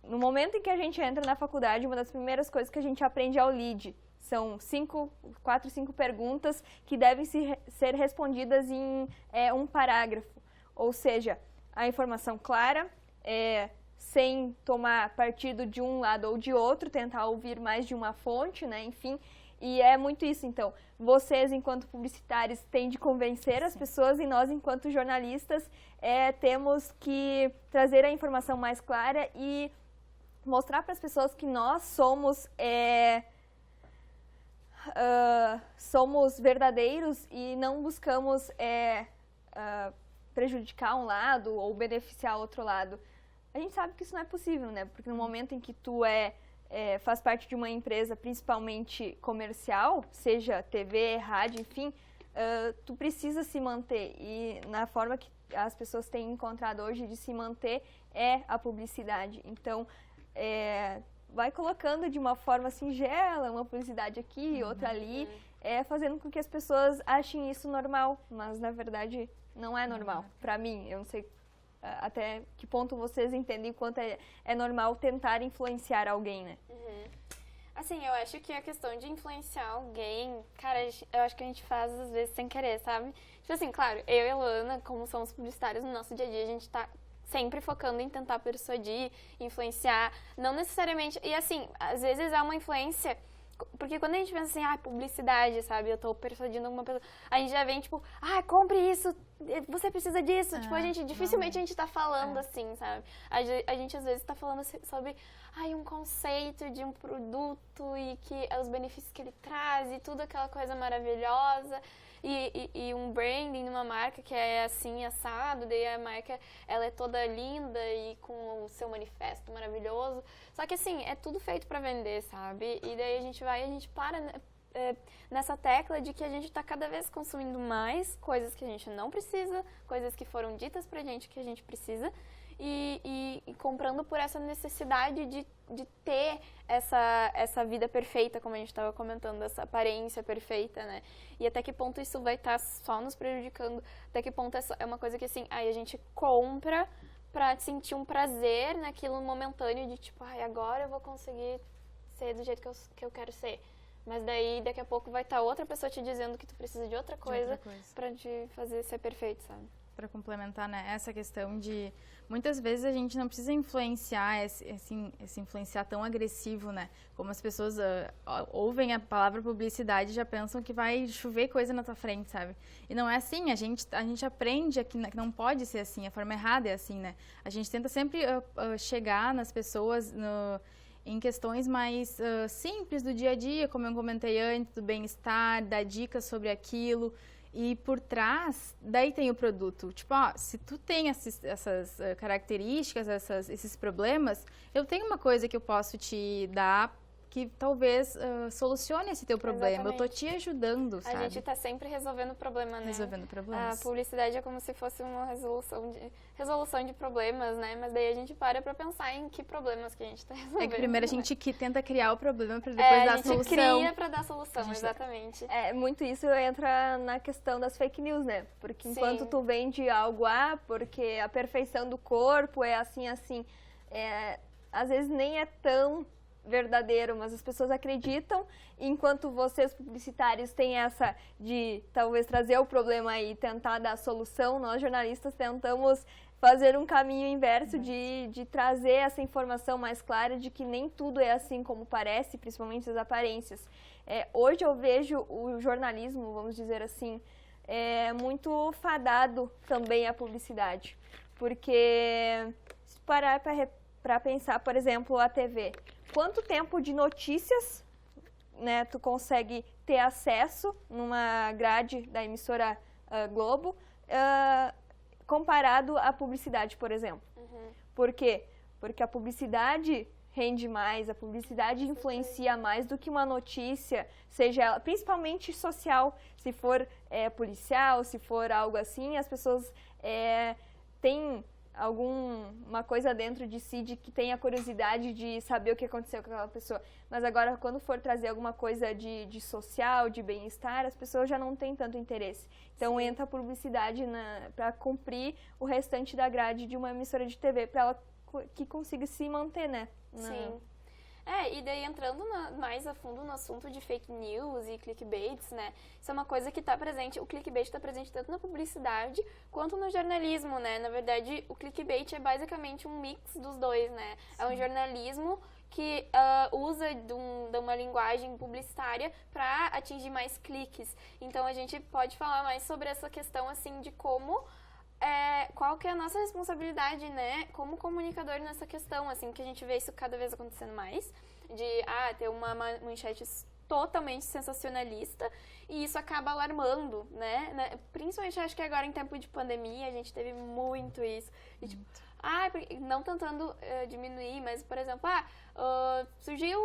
no momento em que a gente entra na faculdade, uma das primeiras coisas que a gente aprende é o lead. São 4, 5 perguntas que devem ser respondidas em um parágrafo. Ou seja, a informação clara, sem tomar partido de um lado ou de outro, tentar ouvir mais de uma fonte, né? Enfim, e é muito isso. Então, vocês, enquanto publicitários, têm de convencer as pessoas e nós, enquanto jornalistas, temos que trazer a informação mais clara e mostrar para as pessoas que nós somos verdadeiros e não buscamos prejudicar um lado ou beneficiar outro lado. A gente sabe que isso não é possível, né? Porque no momento em que tu faz parte de uma empresa principalmente comercial, seja TV, rádio, enfim, tu precisa se manter. E na forma que as pessoas têm encontrado hoje de se manter é a publicidade. Então, vai colocando de uma forma singela, uma publicidade aqui, outra ali, fazendo com que as pessoas achem isso normal, mas na verdade não é normal. Para mim, eu não sei até que ponto vocês entendem quanto é normal tentar influenciar alguém, né? Assim, eu acho que a questão de influenciar alguém, cara, eu acho que a gente faz às vezes sem querer, sabe? Tipo assim, claro, eu e a Luana, como somos publicitários no nosso dia a dia, a gente tá sempre focando em tentar persuadir, influenciar, não necessariamente... E assim, às vezes é uma influência... Porque quando a gente pensa assim, publicidade, sabe? Eu tô persuadindo alguma pessoa, a gente já vem tipo, compre isso, você precisa disso. Tipo, dificilmente a gente tá falando assim, sabe? A gente às vezes tá falando sobre, um conceito de um produto e que os benefícios que ele traz e tudo aquela coisa maravilhosa. E um branding numa marca que é assim, assado, daí a marca, ela é toda linda e com o seu manifesto maravilhoso. Só que assim, é tudo feito pra vender, sabe? E daí a gente para nessa tecla de que a gente tá cada vez consumindo mais coisas que a gente não precisa, coisas que foram ditas pra gente que a gente precisa, e comprando por essa necessidade de ter essa vida perfeita, como a gente estava comentando, essa aparência perfeita, né? E até que ponto isso vai estar só nos prejudicando, até que ponto é uma coisa que assim, a gente compra pra sentir um prazer naquilo momentâneo de tipo, agora eu vou conseguir ser do jeito que eu quero ser. Mas daí, daqui a pouco vai estar outra pessoa te dizendo que tu precisa de outra coisa pra te fazer ser perfeito, sabe? Para complementar, né, essa questão de muitas vezes a gente não precisa influenciar esse influenciar tão agressivo, né? Como as pessoas ouvem a palavra publicidade e já pensam que vai chover coisa na tua frente, sabe? E não é assim, a gente aprende que não pode ser assim, a forma errada é assim, né? A gente tenta sempre chegar nas pessoas em questões mais simples do dia a dia, como eu comentei antes, do bem-estar, dar dicas sobre aquilo. E por trás, daí tem o produto. Tipo, se tu tem essas características, esses problemas, eu tenho uma coisa que eu posso te dar que talvez solucione esse teu problema. Exatamente. Eu tô te ajudando, sabe? A gente tá sempre resolvendo o problema, né? Resolvendo problemas. A publicidade é como se fosse uma resolução de problemas, né? Mas daí a gente para pra pensar em que problemas que a gente tá resolvendo. É que primeiro a gente tenta criar o problema pra depois dar a solução. A gente cria pra dar solução, exatamente. Muito isso entra na questão das fake news, né? Porque enquanto tu vende algo, porque a perfeição do corpo é assim, às vezes nem é tão verdadeiro, mas as pessoas acreditam, enquanto vocês publicitários têm essa de talvez trazer o problema e tentar dar a solução, nós jornalistas tentamos fazer um caminho inverso de trazer essa informação mais clara de que nem tudo é assim como parece, principalmente as aparências. Hoje eu vejo o jornalismo, vamos dizer assim, muito fadado também à publicidade, porque se parar para pensar, por exemplo, a TV, quanto tempo de notícias, né, tu consegue ter acesso numa grade da emissora Globo, comparado à publicidade, por exemplo? Por quê? Porque a publicidade rende mais, a publicidade influencia mais do que uma notícia, seja ela, principalmente social, se for policial, se for algo assim, as pessoas têm alguma coisa dentro de si de que tem a curiosidade de saber o que aconteceu com aquela pessoa. Mas agora, quando for trazer alguma coisa de social, de bem-estar, as pessoas já não têm tanto interesse. Então, entra a publicidade para cumprir o restante da grade de uma emissora de TV, para ela que consiga se manter, né? Sim. E daí entrando mais a fundo no assunto de fake news e clickbaits, né? Isso é uma coisa que está presente, o clickbait está presente tanto na publicidade quanto no jornalismo, né? Na verdade, o clickbait é basicamente um mix dos dois, né? Sim. É um jornalismo que usa de uma linguagem publicitária para atingir mais cliques. Então, a gente pode falar mais sobre essa questão, assim, de como... qual que é a nossa responsabilidade, né, como comunicador nessa questão, assim, que a gente vê isso cada vez acontecendo mais, de ter uma manchete totalmente sensacionalista, e isso acaba alarmando, né, principalmente acho que agora em tempo de pandemia a gente teve muito isso, e, tipo, não tentando diminuir, mas, por exemplo, surgiu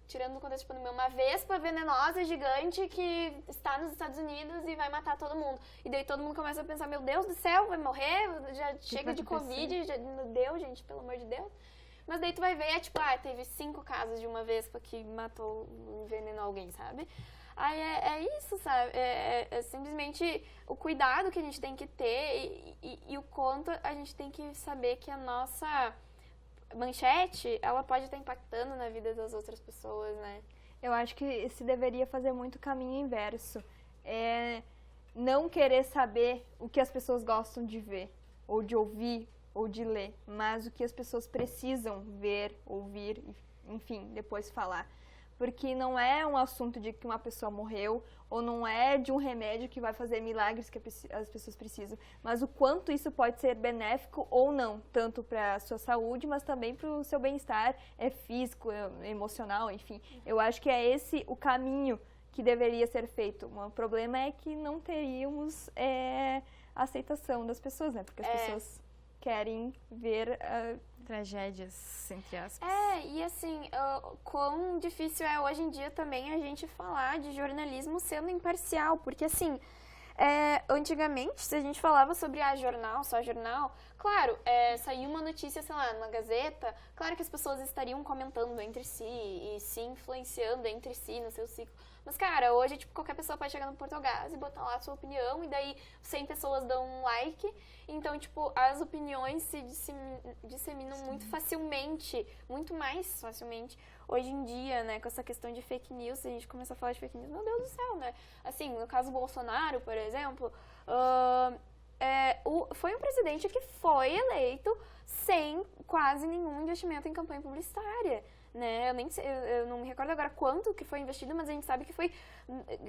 tirando do contexto de pandemia, uma vespa venenosa, gigante, que está nos Estados Unidos e vai matar todo mundo. E daí todo mundo começa a pensar, meu Deus do céu, vai morrer, já chega de Covid, já, meu Deus, gente, pelo amor de Deus. Mas daí tu vai ver, tipo, teve 5 casos de uma vespa que matou, envenenou alguém, sabe? Aí é isso, sabe? É simplesmente o cuidado que a gente tem que ter e o quanto a gente tem que saber que a nossa manchete, ela pode estar impactando na vida das outras pessoas, né? Eu acho que se deveria fazer muito caminho inverso. Não querer saber o que as pessoas gostam de ver, ou de ouvir, ou de ler, mas o que as pessoas precisam ver, ouvir, enfim, depois falar. Porque não é um assunto de que uma pessoa morreu, ou não é de um remédio que vai fazer milagres que as pessoas precisam, mas o quanto isso pode ser benéfico ou não, tanto para a sua saúde, mas também para o seu bem-estar físico, emocional, enfim. Eu acho que é esse o caminho que deveria ser feito. O problema é que não teríamos a aceitação das pessoas, né? Porque as pessoas querem ver tragédias, entre aspas. E assim, quão difícil é hoje em dia também a gente falar de jornalismo sendo imparcial, porque assim, antigamente, se a gente falava sobre jornal, só jornal, claro, saiu uma notícia, sei lá, numa Gazeta, claro que as pessoas estariam comentando entre si e se influenciando entre si no seu ciclo. Mas, cara, hoje, tipo, qualquer pessoa pode chegar no Portogás e botar lá a sua opinião, e daí 100 pessoas dão um like. Então, tipo, as opiniões se disseminam muito facilmente, muito mais facilmente hoje em dia, né? Com essa questão de fake news, se a gente começar a falar de fake news, meu Deus do céu, né? Assim, no caso do Bolsonaro, por exemplo, foi um presidente que foi eleito sem quase nenhum investimento em campanha publicitária. Né? Eu não me recordo agora quanto que foi investido, mas a gente sabe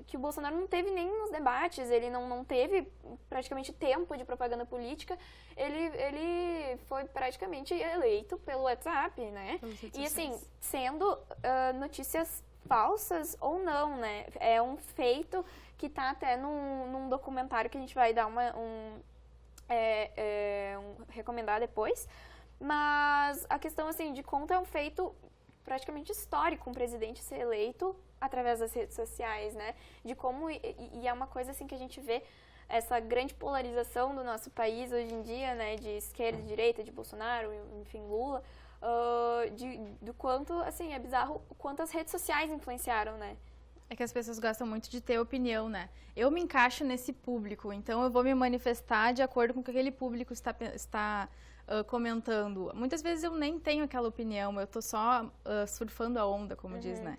que o Bolsonaro não teve nem nos debates, ele não teve praticamente tempo de propaganda política, ele foi praticamente eleito pelo WhatsApp, né? E assim, sendo notícias falsas ou não, né? É um feito que tá até num documentário que a gente vai dar recomendar depois, mas a questão assim de quanto é um feito praticamente histórico um presidente ser eleito através das redes sociais, né? De como, e é uma coisa assim que a gente vê essa grande polarização do nosso país hoje em dia, né? De esquerda e direita, de Bolsonaro, enfim, Lula, do quanto, assim, é bizarro o quanto as redes sociais influenciaram, né? É que as pessoas gostam muito de ter opinião, né? Eu me encaixo nesse público, então eu vou me manifestar de acordo com o que aquele público está comentando. Muitas vezes eu nem tenho aquela opinião, eu tô só surfando a onda, como diz, né?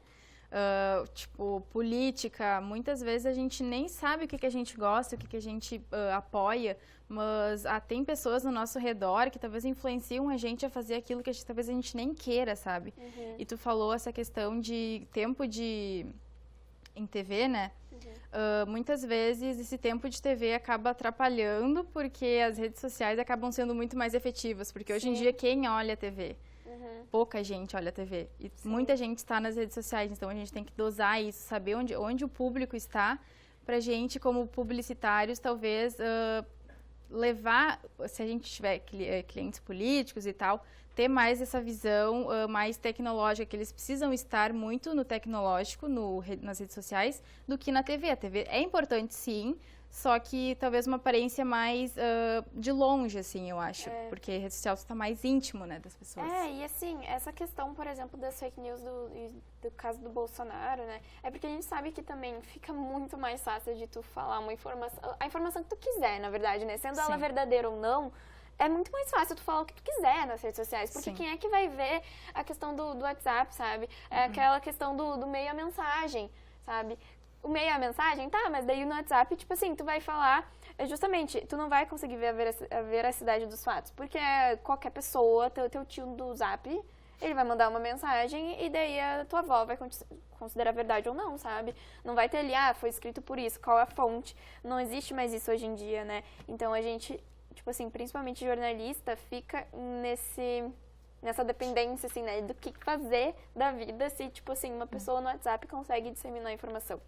Tipo, política, muitas vezes a gente nem sabe o que a gente gosta, o que a gente apoia, mas tem pessoas no nosso redor que talvez influenciam a gente a fazer aquilo que talvez a gente nem queira, sabe? E tu falou essa questão de tempo em TV, né? Muitas vezes esse tempo de TV acaba atrapalhando porque as redes sociais acabam sendo muito mais efetivas, porque hoje em dia quem olha a TV? Pouca gente olha a TV e muita gente está nas redes sociais, então a gente tem que dosar isso, saber onde o público está, pra gente como publicitários talvez levar, se a gente tiver clientes políticos e tal, ter mais essa visão mais tecnológica, que eles precisam estar muito no tecnológico, nas redes sociais, do que na TV. A TV é importante, sim, só que talvez uma aparência mais de longe, assim, eu acho. Porque a rede social está mais íntimo, né, das pessoas. E assim, essa questão, por exemplo, das fake news do caso do Bolsonaro, né, é porque a gente sabe que também fica muito mais fácil de tu falar uma informação, a informação que tu quiser, na verdade, né, sendo ela verdadeira ou não, é muito mais fácil tu falar o que tu quiser nas redes sociais, porque quem é que vai ver a questão do WhatsApp, sabe? É aquela questão do meio a mensagem, sabe? O meio a mensagem, tá, mas daí no WhatsApp, tipo assim, tu vai falar, justamente, tu não vai conseguir ver a veracidade dos fatos, porque qualquer pessoa, teu tio do Zap, ele vai mandar uma mensagem e daí a tua avó vai considerar verdade ou não, sabe? Não vai ter ali, foi escrito por isso, qual é a fonte? Não existe mais isso hoje em dia, né? Então a gente, tipo assim, principalmente jornalista, fica nessa dependência, assim, né? Do que fazer da vida se, tipo assim, uma pessoa no WhatsApp consegue disseminar a informação,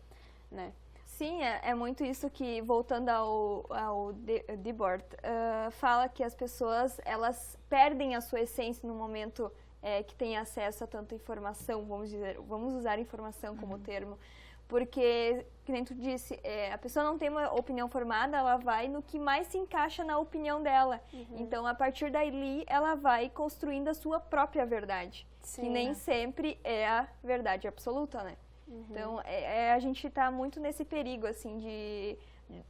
né? Sim, é muito isso que, voltando ao Debord, fala que as pessoas, elas perdem a sua essência no momento que tem acesso a tanta informação, vamos usar informação como termo, porque, que nem tu disse, a pessoa não tem uma opinião formada, ela vai no que mais se encaixa na opinião dela. Então, a partir daí, ela vai construindo a sua própria verdade, Sim, que nem sempre é a verdade absoluta, né? Então, a gente está muito nesse perigo, assim,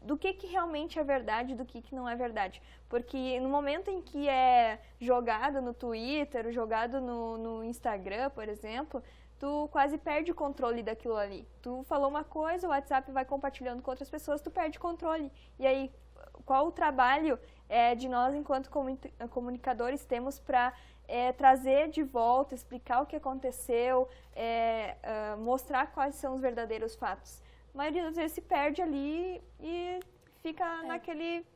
do que realmente é verdade, do que não é verdade. Porque no momento em que é jogado no Twitter, jogado no Instagram, por exemplo, tu quase perde o controle daquilo ali. Tu falou uma coisa, o WhatsApp vai compartilhando com outras pessoas, tu perde o controle. E aí, qual o trabalho de nós, enquanto comunicadores, temos para trazer de volta, explicar o que aconteceu, mostrar quais são os verdadeiros fatos? A maioria das vezes se perde ali e fica naquele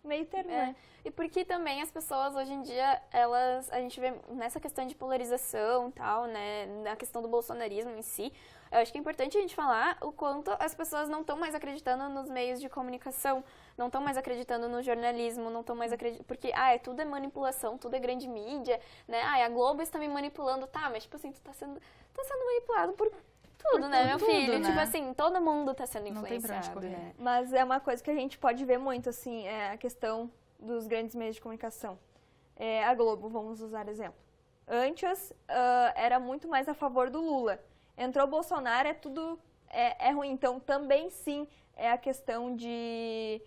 meio termo, né? E porque também as pessoas hoje em dia, a gente vê nessa questão de polarização e tal, né, na questão do bolsonarismo em si, eu acho que é importante a gente falar o quanto as pessoas não estão mais acreditando nos meios de comunicação, não estão mais acreditando no jornalismo, não estão mais acreditando, porque, tudo é manipulação, tudo é grande mídia, né, a Globo está me manipulando, tá, mas tipo assim, tu tá sendo manipulado por tudo, né, meu filho? Né? Tipo assim, todo mundo tá sendo Não tem pra onde influenciado, correr. né? Mas é uma coisa que a gente pode ver muito, assim, a questão dos grandes meios de comunicação. A Globo, vamos usar exemplo. Antes, era muito mais a favor do Lula. Entrou o Bolsonaro, tudo é ruim. Então, também, sim, é a questão de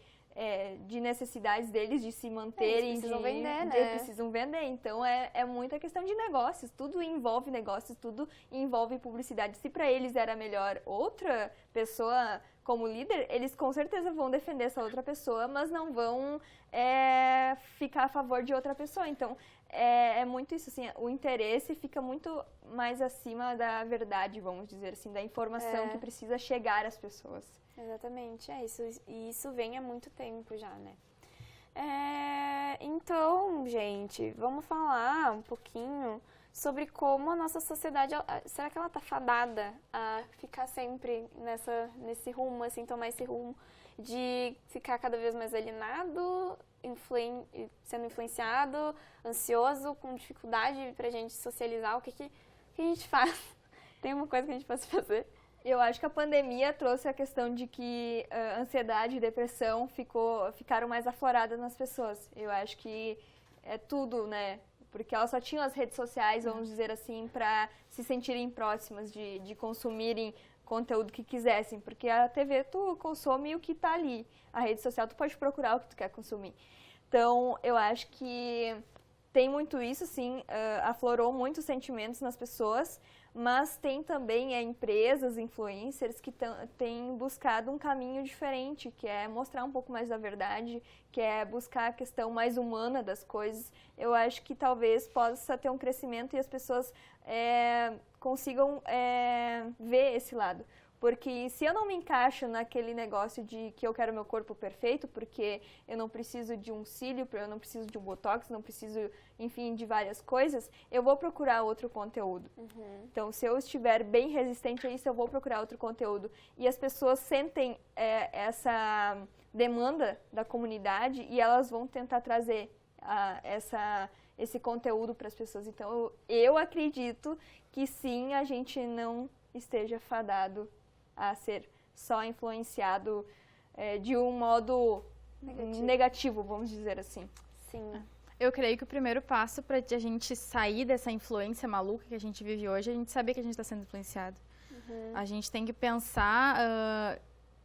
necessidades deles de se manterem. Eles precisam vender, né? Eles precisam vender. Então, é muita questão de negócios. Tudo envolve negócios, tudo envolve publicidade. Se para eles era melhor outra pessoa como líder, eles com certeza vão defender essa outra pessoa, mas não vão ficar a favor de outra pessoa. Então, é muito isso, assim, o interesse fica muito mais acima da verdade, vamos dizer assim, da informação que precisa chegar às pessoas. Exatamente, isso vem há muito tempo já, né? Então, gente, vamos falar um pouquinho sobre como a nossa sociedade, será que ela tá fadada a ficar sempre nesse rumo, assim, tomar esse rumo de ficar cada vez mais alienado, sendo influenciado, ansioso, com dificuldade pra gente socializar? O que a gente faz? Tem uma coisa que a gente pode fazer? Eu acho que a pandemia trouxe a questão de que ansiedade e depressão ficaram mais afloradas nas pessoas. Eu acho que é tudo, né? Porque elas só tinham as redes sociais, vamos dizer assim, para se sentirem próximas, de consumirem conteúdo que quisessem. Porque a TV tu consome o que tá ali. A rede social tu pode procurar o que tu quer consumir. Então, eu acho que tem muito isso, sim, aflorou muitos sentimentos nas pessoas, mas tem também empresas, influencers que têm buscado um caminho diferente, que é mostrar um pouco mais da verdade, que é buscar a questão mais humana das coisas. Eu acho que talvez possa ter um crescimento e as pessoas consigam ver esse lado. Porque se eu não me encaixo naquele negócio de que eu quero meu corpo perfeito, porque eu não preciso de um cílio, eu não preciso de um botox, não preciso, enfim, de várias coisas, eu vou procurar outro conteúdo. Então, se eu estiver bem resistente a isso, eu vou procurar outro conteúdo. E as pessoas sentem essa demanda da comunidade e elas vão tentar trazer esse conteúdo para as pessoas. Então, eu acredito que sim, a gente não esteja fadado a ser só influenciado de um modo negativo, vamos dizer assim. Sim. Eu creio que o primeiro passo para a gente sair dessa influência maluca que a gente vive hoje é a gente saber que a gente está sendo influenciado. A gente tem que pensar...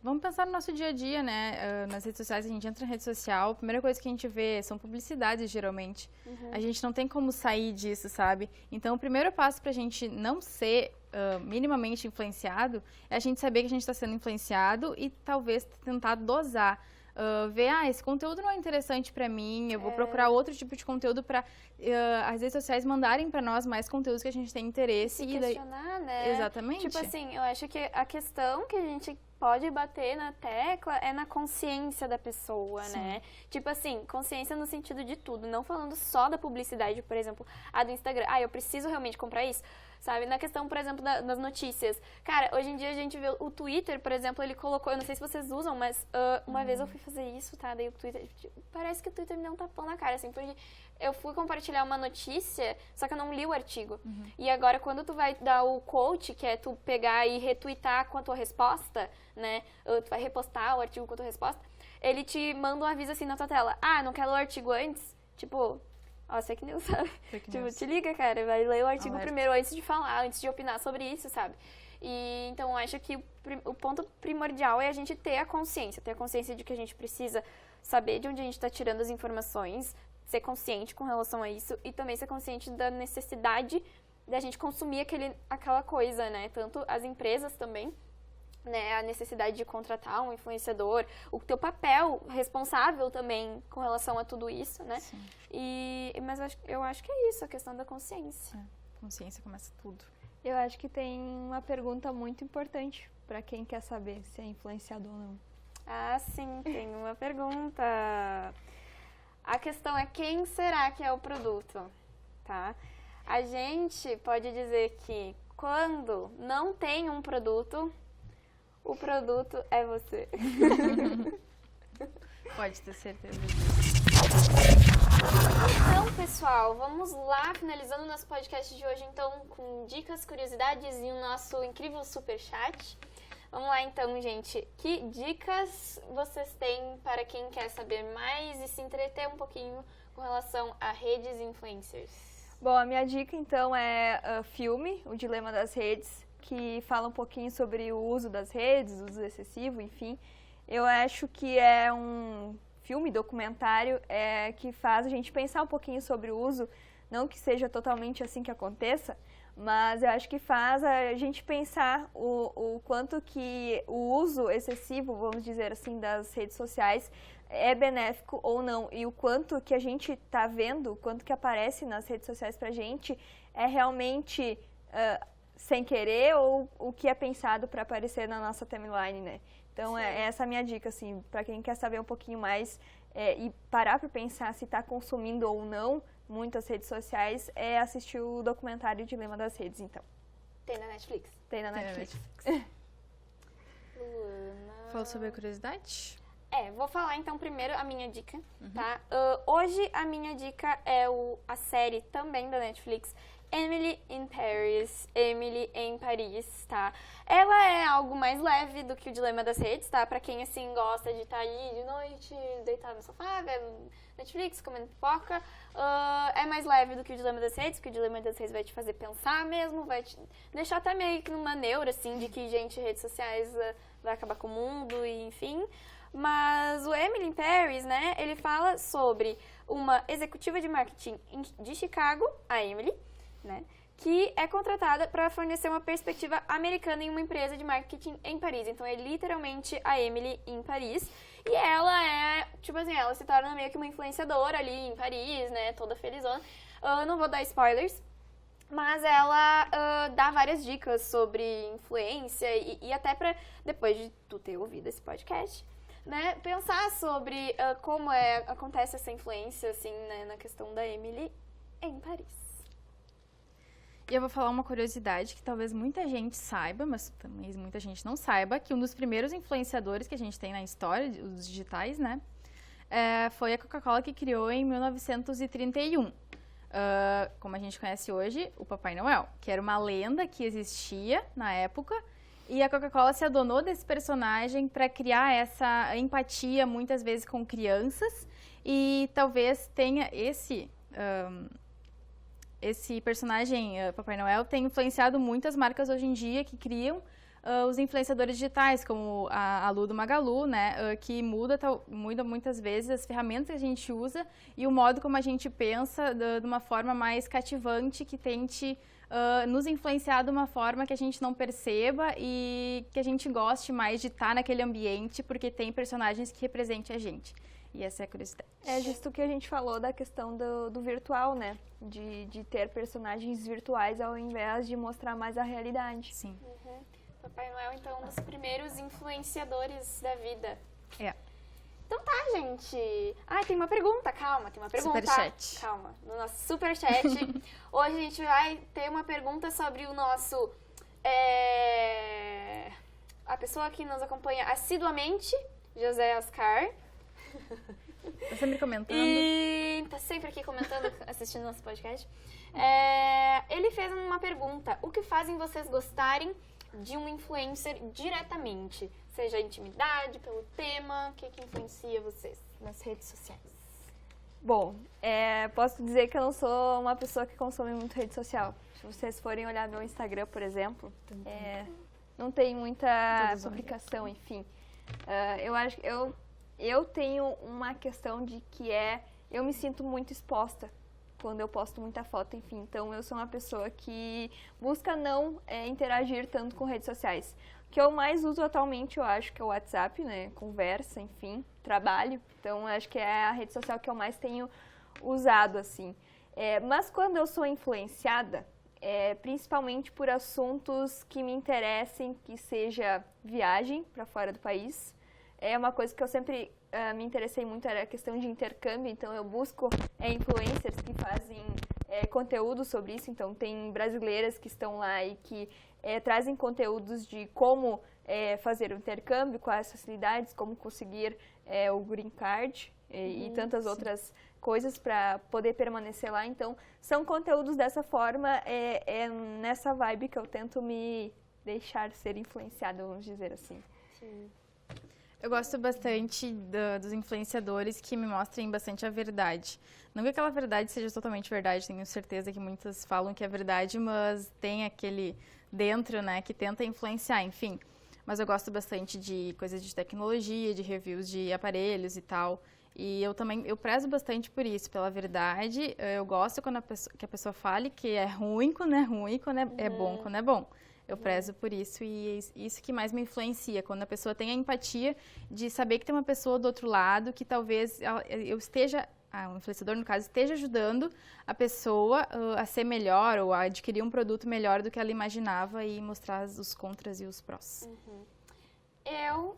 vamos pensar no nosso dia a dia, né? Nas redes sociais, a gente entra na rede social, a primeira coisa que a gente vê são publicidades, geralmente. A gente não tem como sair disso, sabe? Então, o primeiro passo para a gente não ser minimamente influenciado é a gente saber que a gente está sendo influenciado e talvez tentar dosar. Ver, esse conteúdo não é interessante para mim, eu vou procurar outro tipo de conteúdo para as redes sociais mandarem para nós mais conteúdos que a gente tem interesse. Se questionar, né? Exatamente. Tipo assim, eu acho que a questão que a gente pode bater na tecla é na consciência da pessoa, né? Tipo assim, consciência no sentido de tudo, não falando só da publicidade, por exemplo, do Instagram. Eu preciso realmente comprar isso? sabe? Na questão, por exemplo, das notícias. Cara, hoje em dia a gente vê o Twitter, por exemplo, ele colocou, eu não sei se vocês usam, mas uma vez eu fui fazer isso, tá? Daí o Twitter, parece que o Twitter me deu um tapão na cara, assim, porque eu fui compartilhar uma notícia, só que eu não li o artigo. E agora, quando tu vai dar o quote, que é tu pegar e retweetar com a tua resposta, né? Ou tu vai repostar o artigo com a tua resposta, ele te manda um aviso assim na tua tela. Ah, não quer ler o artigo antes? Tipo, ó, fake news, sabe? Fake Tipo, news. te liga, cara, vai ler o artigo Alerta. primeiro antes de falar, antes de opinar sobre isso, sabe? E então eu acho que o ponto primordial é a gente ter a consciência de que a gente precisa saber de onde a gente está tirando as informações, ser consciente com relação a isso e também ser consciente da necessidade da gente consumir aquela coisa, né? Tanto as empresas também, né, a necessidade de contratar um influenciador, o teu papel responsável também com relação a tudo isso, né? Sim. Mas eu acho que é isso, a questão da consciência. Consciência começa tudo. Eu acho que tem uma pergunta muito importante para quem quer saber se é influenciador ou não. Ah, sim, tem uma pergunta. A questão é quem será que é o produto, tá? A gente pode dizer que quando não tem um produto, o produto é você. Pode ter certeza. Então, pessoal, vamos lá, finalizando o nosso podcast de hoje, então, com dicas, curiosidades e o nosso incrível superchat. Vamos lá, então, gente. Que dicas vocês têm para quem quer saber mais e se entreter um pouquinho com relação a redes e influencers? Bom, a minha dica, então, é filme, O Dilema das Redes, que fala um pouquinho sobre o uso das redes, o uso excessivo, enfim. Eu acho que é um filme, documentário, que faz a gente pensar um pouquinho sobre o uso, não que seja totalmente assim que aconteça, mas eu acho que faz a gente pensar o quanto que o uso excessivo, vamos dizer assim, das redes sociais é benéfico ou não, e o quanto que a gente está vendo, o quanto que aparece nas redes sociais pra gente é realmente sem querer ou o que é pensado para aparecer na nossa timeline, né? Então, é essa a minha dica, assim, para quem quer saber um pouquinho mais e parar para pensar se está consumindo ou não muitas redes sociais, é assistir o documentário Dilema das Redes, então. Tem na Netflix? Tem na Netflix. Luana... Fala sobre a curiosidade? Vou falar então primeiro a minha dica, tá? Hoje a minha dica é a série também da Netflix, Emily in Paris, Emily em Paris, tá? Ela é algo mais leve do que o Dilema das Redes, tá? Pra quem, assim, gosta de estar ali de noite, deitado no sofá, vendo Netflix, comendo pipoca, é mais leve do que o Dilema das Redes, porque o Dilema das Redes vai te fazer pensar mesmo, vai te deixar até meio que numa neura, assim, de que, gente, redes sociais vai acabar com o mundo, e enfim. Mas o Emily in Paris, né, ele fala sobre uma executiva de marketing de Chicago, a Emily, né, que é contratada para fornecer uma perspectiva americana em uma empresa de marketing em Paris. Então, é literalmente a Emily em Paris. E ela é, tipo assim, ela se torna meio que uma influenciadora ali em Paris, né, toda felizona. Não vou dar spoilers, mas ela dá várias dicas sobre influência e até para, depois de tu ter ouvido esse podcast, né, pensar sobre como acontece essa influência, assim, né, na questão da Emily em Paris. E eu vou falar uma curiosidade que talvez muita gente saiba, mas também muita gente não saiba, que um dos primeiros influenciadores que a gente tem na história, os digitais, né, foi a Coca-Cola, que criou em 1931. Como a gente conhece hoje, o Papai Noel, que era uma lenda que existia na época, e a Coca-Cola se adonou desse personagem para criar essa empatia, muitas vezes, com crianças, e talvez tenha esse personagem, Papai Noel, tem influenciado muitas marcas hoje em dia que criam os influenciadores digitais, como a Lu do Magalu, né, que muda muitas vezes as ferramentas que a gente usa e o modo como a gente pensa de uma forma mais cativante, que tente nos influenciar de uma forma que a gente não perceba e que a gente goste mais de estar naquele ambiente, porque tem personagens que representem a gente. E essa é a curiosidade. É justo o que a gente falou da questão do virtual, né? De ter personagens virtuais ao invés de mostrar mais a realidade. Sim. Papai Noel, então, um dos primeiros influenciadores da vida. É. Então tá, gente. gente? Ai, tem uma pergunta, calma, tem uma pergunta. Superchat. Calma, no nosso superchat. Hoje a gente vai ter uma pergunta sobre o nosso... A pessoa que nos acompanha assiduamente, José Oscar. Tá sempre comentando. E tá sempre aqui comentando, assistindo nosso podcast. Ele fez uma pergunta. O que fazem vocês gostarem de um influencer diretamente? Seja a intimidade, pelo tema, o que influencia vocês nas redes sociais? Bom, posso dizer que eu não sou uma pessoa que consome muito rede social. Se vocês forem olhar meu Instagram, por exemplo, não tem muita publicação, enfim. Eu acho que eu tenho uma questão de que eu me sinto muito exposta quando eu posto muita foto, enfim. Então, eu sou uma pessoa que busca não interagir tanto com redes sociais. O que eu mais uso atualmente, eu acho que é o WhatsApp, né? Conversa, enfim, trabalho. Então, eu acho que é a rede social que eu mais tenho usado, assim. Mas quando eu sou influenciada, principalmente por assuntos que me interessem, que seja viagem para fora do país. É uma coisa que eu sempre me interessei muito, era a questão de intercâmbio, então eu busco influencers que fazem conteúdo sobre isso, então tem brasileiras que estão lá e que trazem conteúdos de como fazer o intercâmbio, quais as facilidades, como conseguir o green card e tantas outras coisas para poder permanecer lá. Então, são conteúdos dessa forma, nessa vibe que eu tento me deixar ser influenciada, vamos dizer assim. Sim. Eu gosto bastante dos influenciadores que me mostrem bastante a verdade. Não que aquela verdade seja totalmente verdade, tenho certeza que muitas falam que é verdade, mas tem aquele dentro, né, que tenta influenciar, enfim. Mas eu gosto bastante de coisas de tecnologia, de reviews de aparelhos e tal. E eu prezo bastante por isso, pela verdade. Eu gosto quando que a pessoa fale que é ruim quando é ruim, quando é bom quando é bom. Eu prezo por isso e isso que mais me influencia, quando a pessoa tem a empatia de saber que tem uma pessoa do outro lado que talvez o influenciador, no caso, esteja ajudando a pessoa a ser melhor ou a adquirir um produto melhor do que ela imaginava e mostrar os contras e os prós.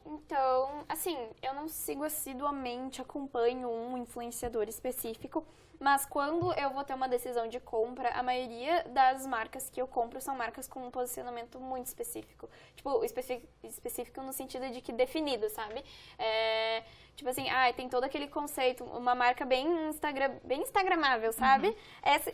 Então, assim, eu não sigo assiduamente, acompanho um influenciador específico, mas quando eu vou ter uma decisão de compra, a maioria das marcas que eu compro são marcas com um posicionamento muito específico. Tipo, específico no sentido de que definido, sabe? Tipo assim, tem todo aquele conceito, uma marca bem instagramável, sabe?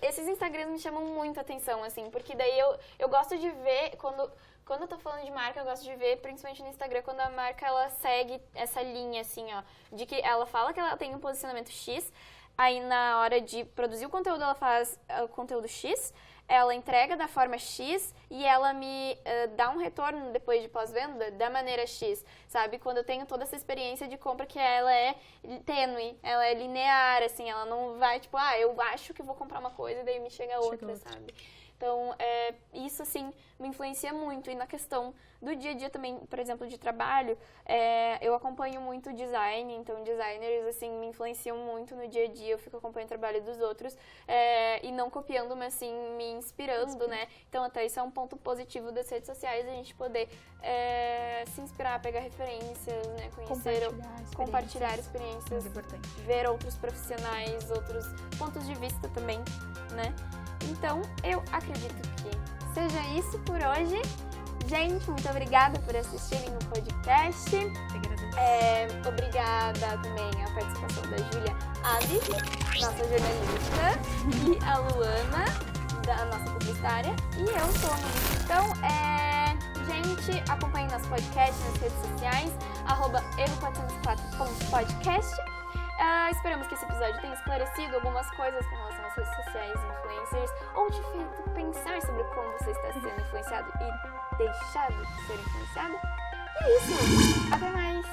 Esses Instagrams me chamam muito a atenção, assim, porque daí eu gosto de ver, quando eu tô falando de marca, eu gosto de ver, principalmente no Instagram, quando a marca, ela segue essa linha, assim, ó, de que ela fala que ela tem um posicionamento X, aí na hora de produzir o conteúdo, ela faz o conteúdo X, ela entrega da forma X e ela me dá um retorno depois de pós-venda da maneira X, sabe? Quando eu tenho toda essa experiência de compra que ela é tênue, ela é linear, assim, ela não vai, tipo, eu acho que vou comprar uma coisa e daí me chega outra, sabe? Então, isso, assim, me influencia muito. E na questão do dia a dia também, por exemplo, de trabalho, eu acompanho muito design. Então, designers, assim, me influenciam muito no dia a dia. Eu fico acompanhando o trabalho dos outros e não copiando, mas, assim, me inspirando, né? Então, até isso é um ponto positivo das redes sociais, a gente poder se inspirar, pegar referências, né? Conhecer, compartilhar experiências, ver outros profissionais, outros pontos de vista também, né? Então, eu acredito que seja isso por hoje. Gente, muito obrigada por assistirem o podcast. Obrigada também à participação da Júlia Alves, nossa jornalista, e a Luana, da nossa publicitária, e eu sou a Monique. Então, gente, acompanhe nosso podcast nas redes sociais, @erro404.podcast. Esperamos que esse episódio tenha esclarecido algumas coisas com relação às redes sociais e influencers, ou te feito pensar sobre como você está sendo influenciado e deixado de ser influenciado. E é isso! Até mais!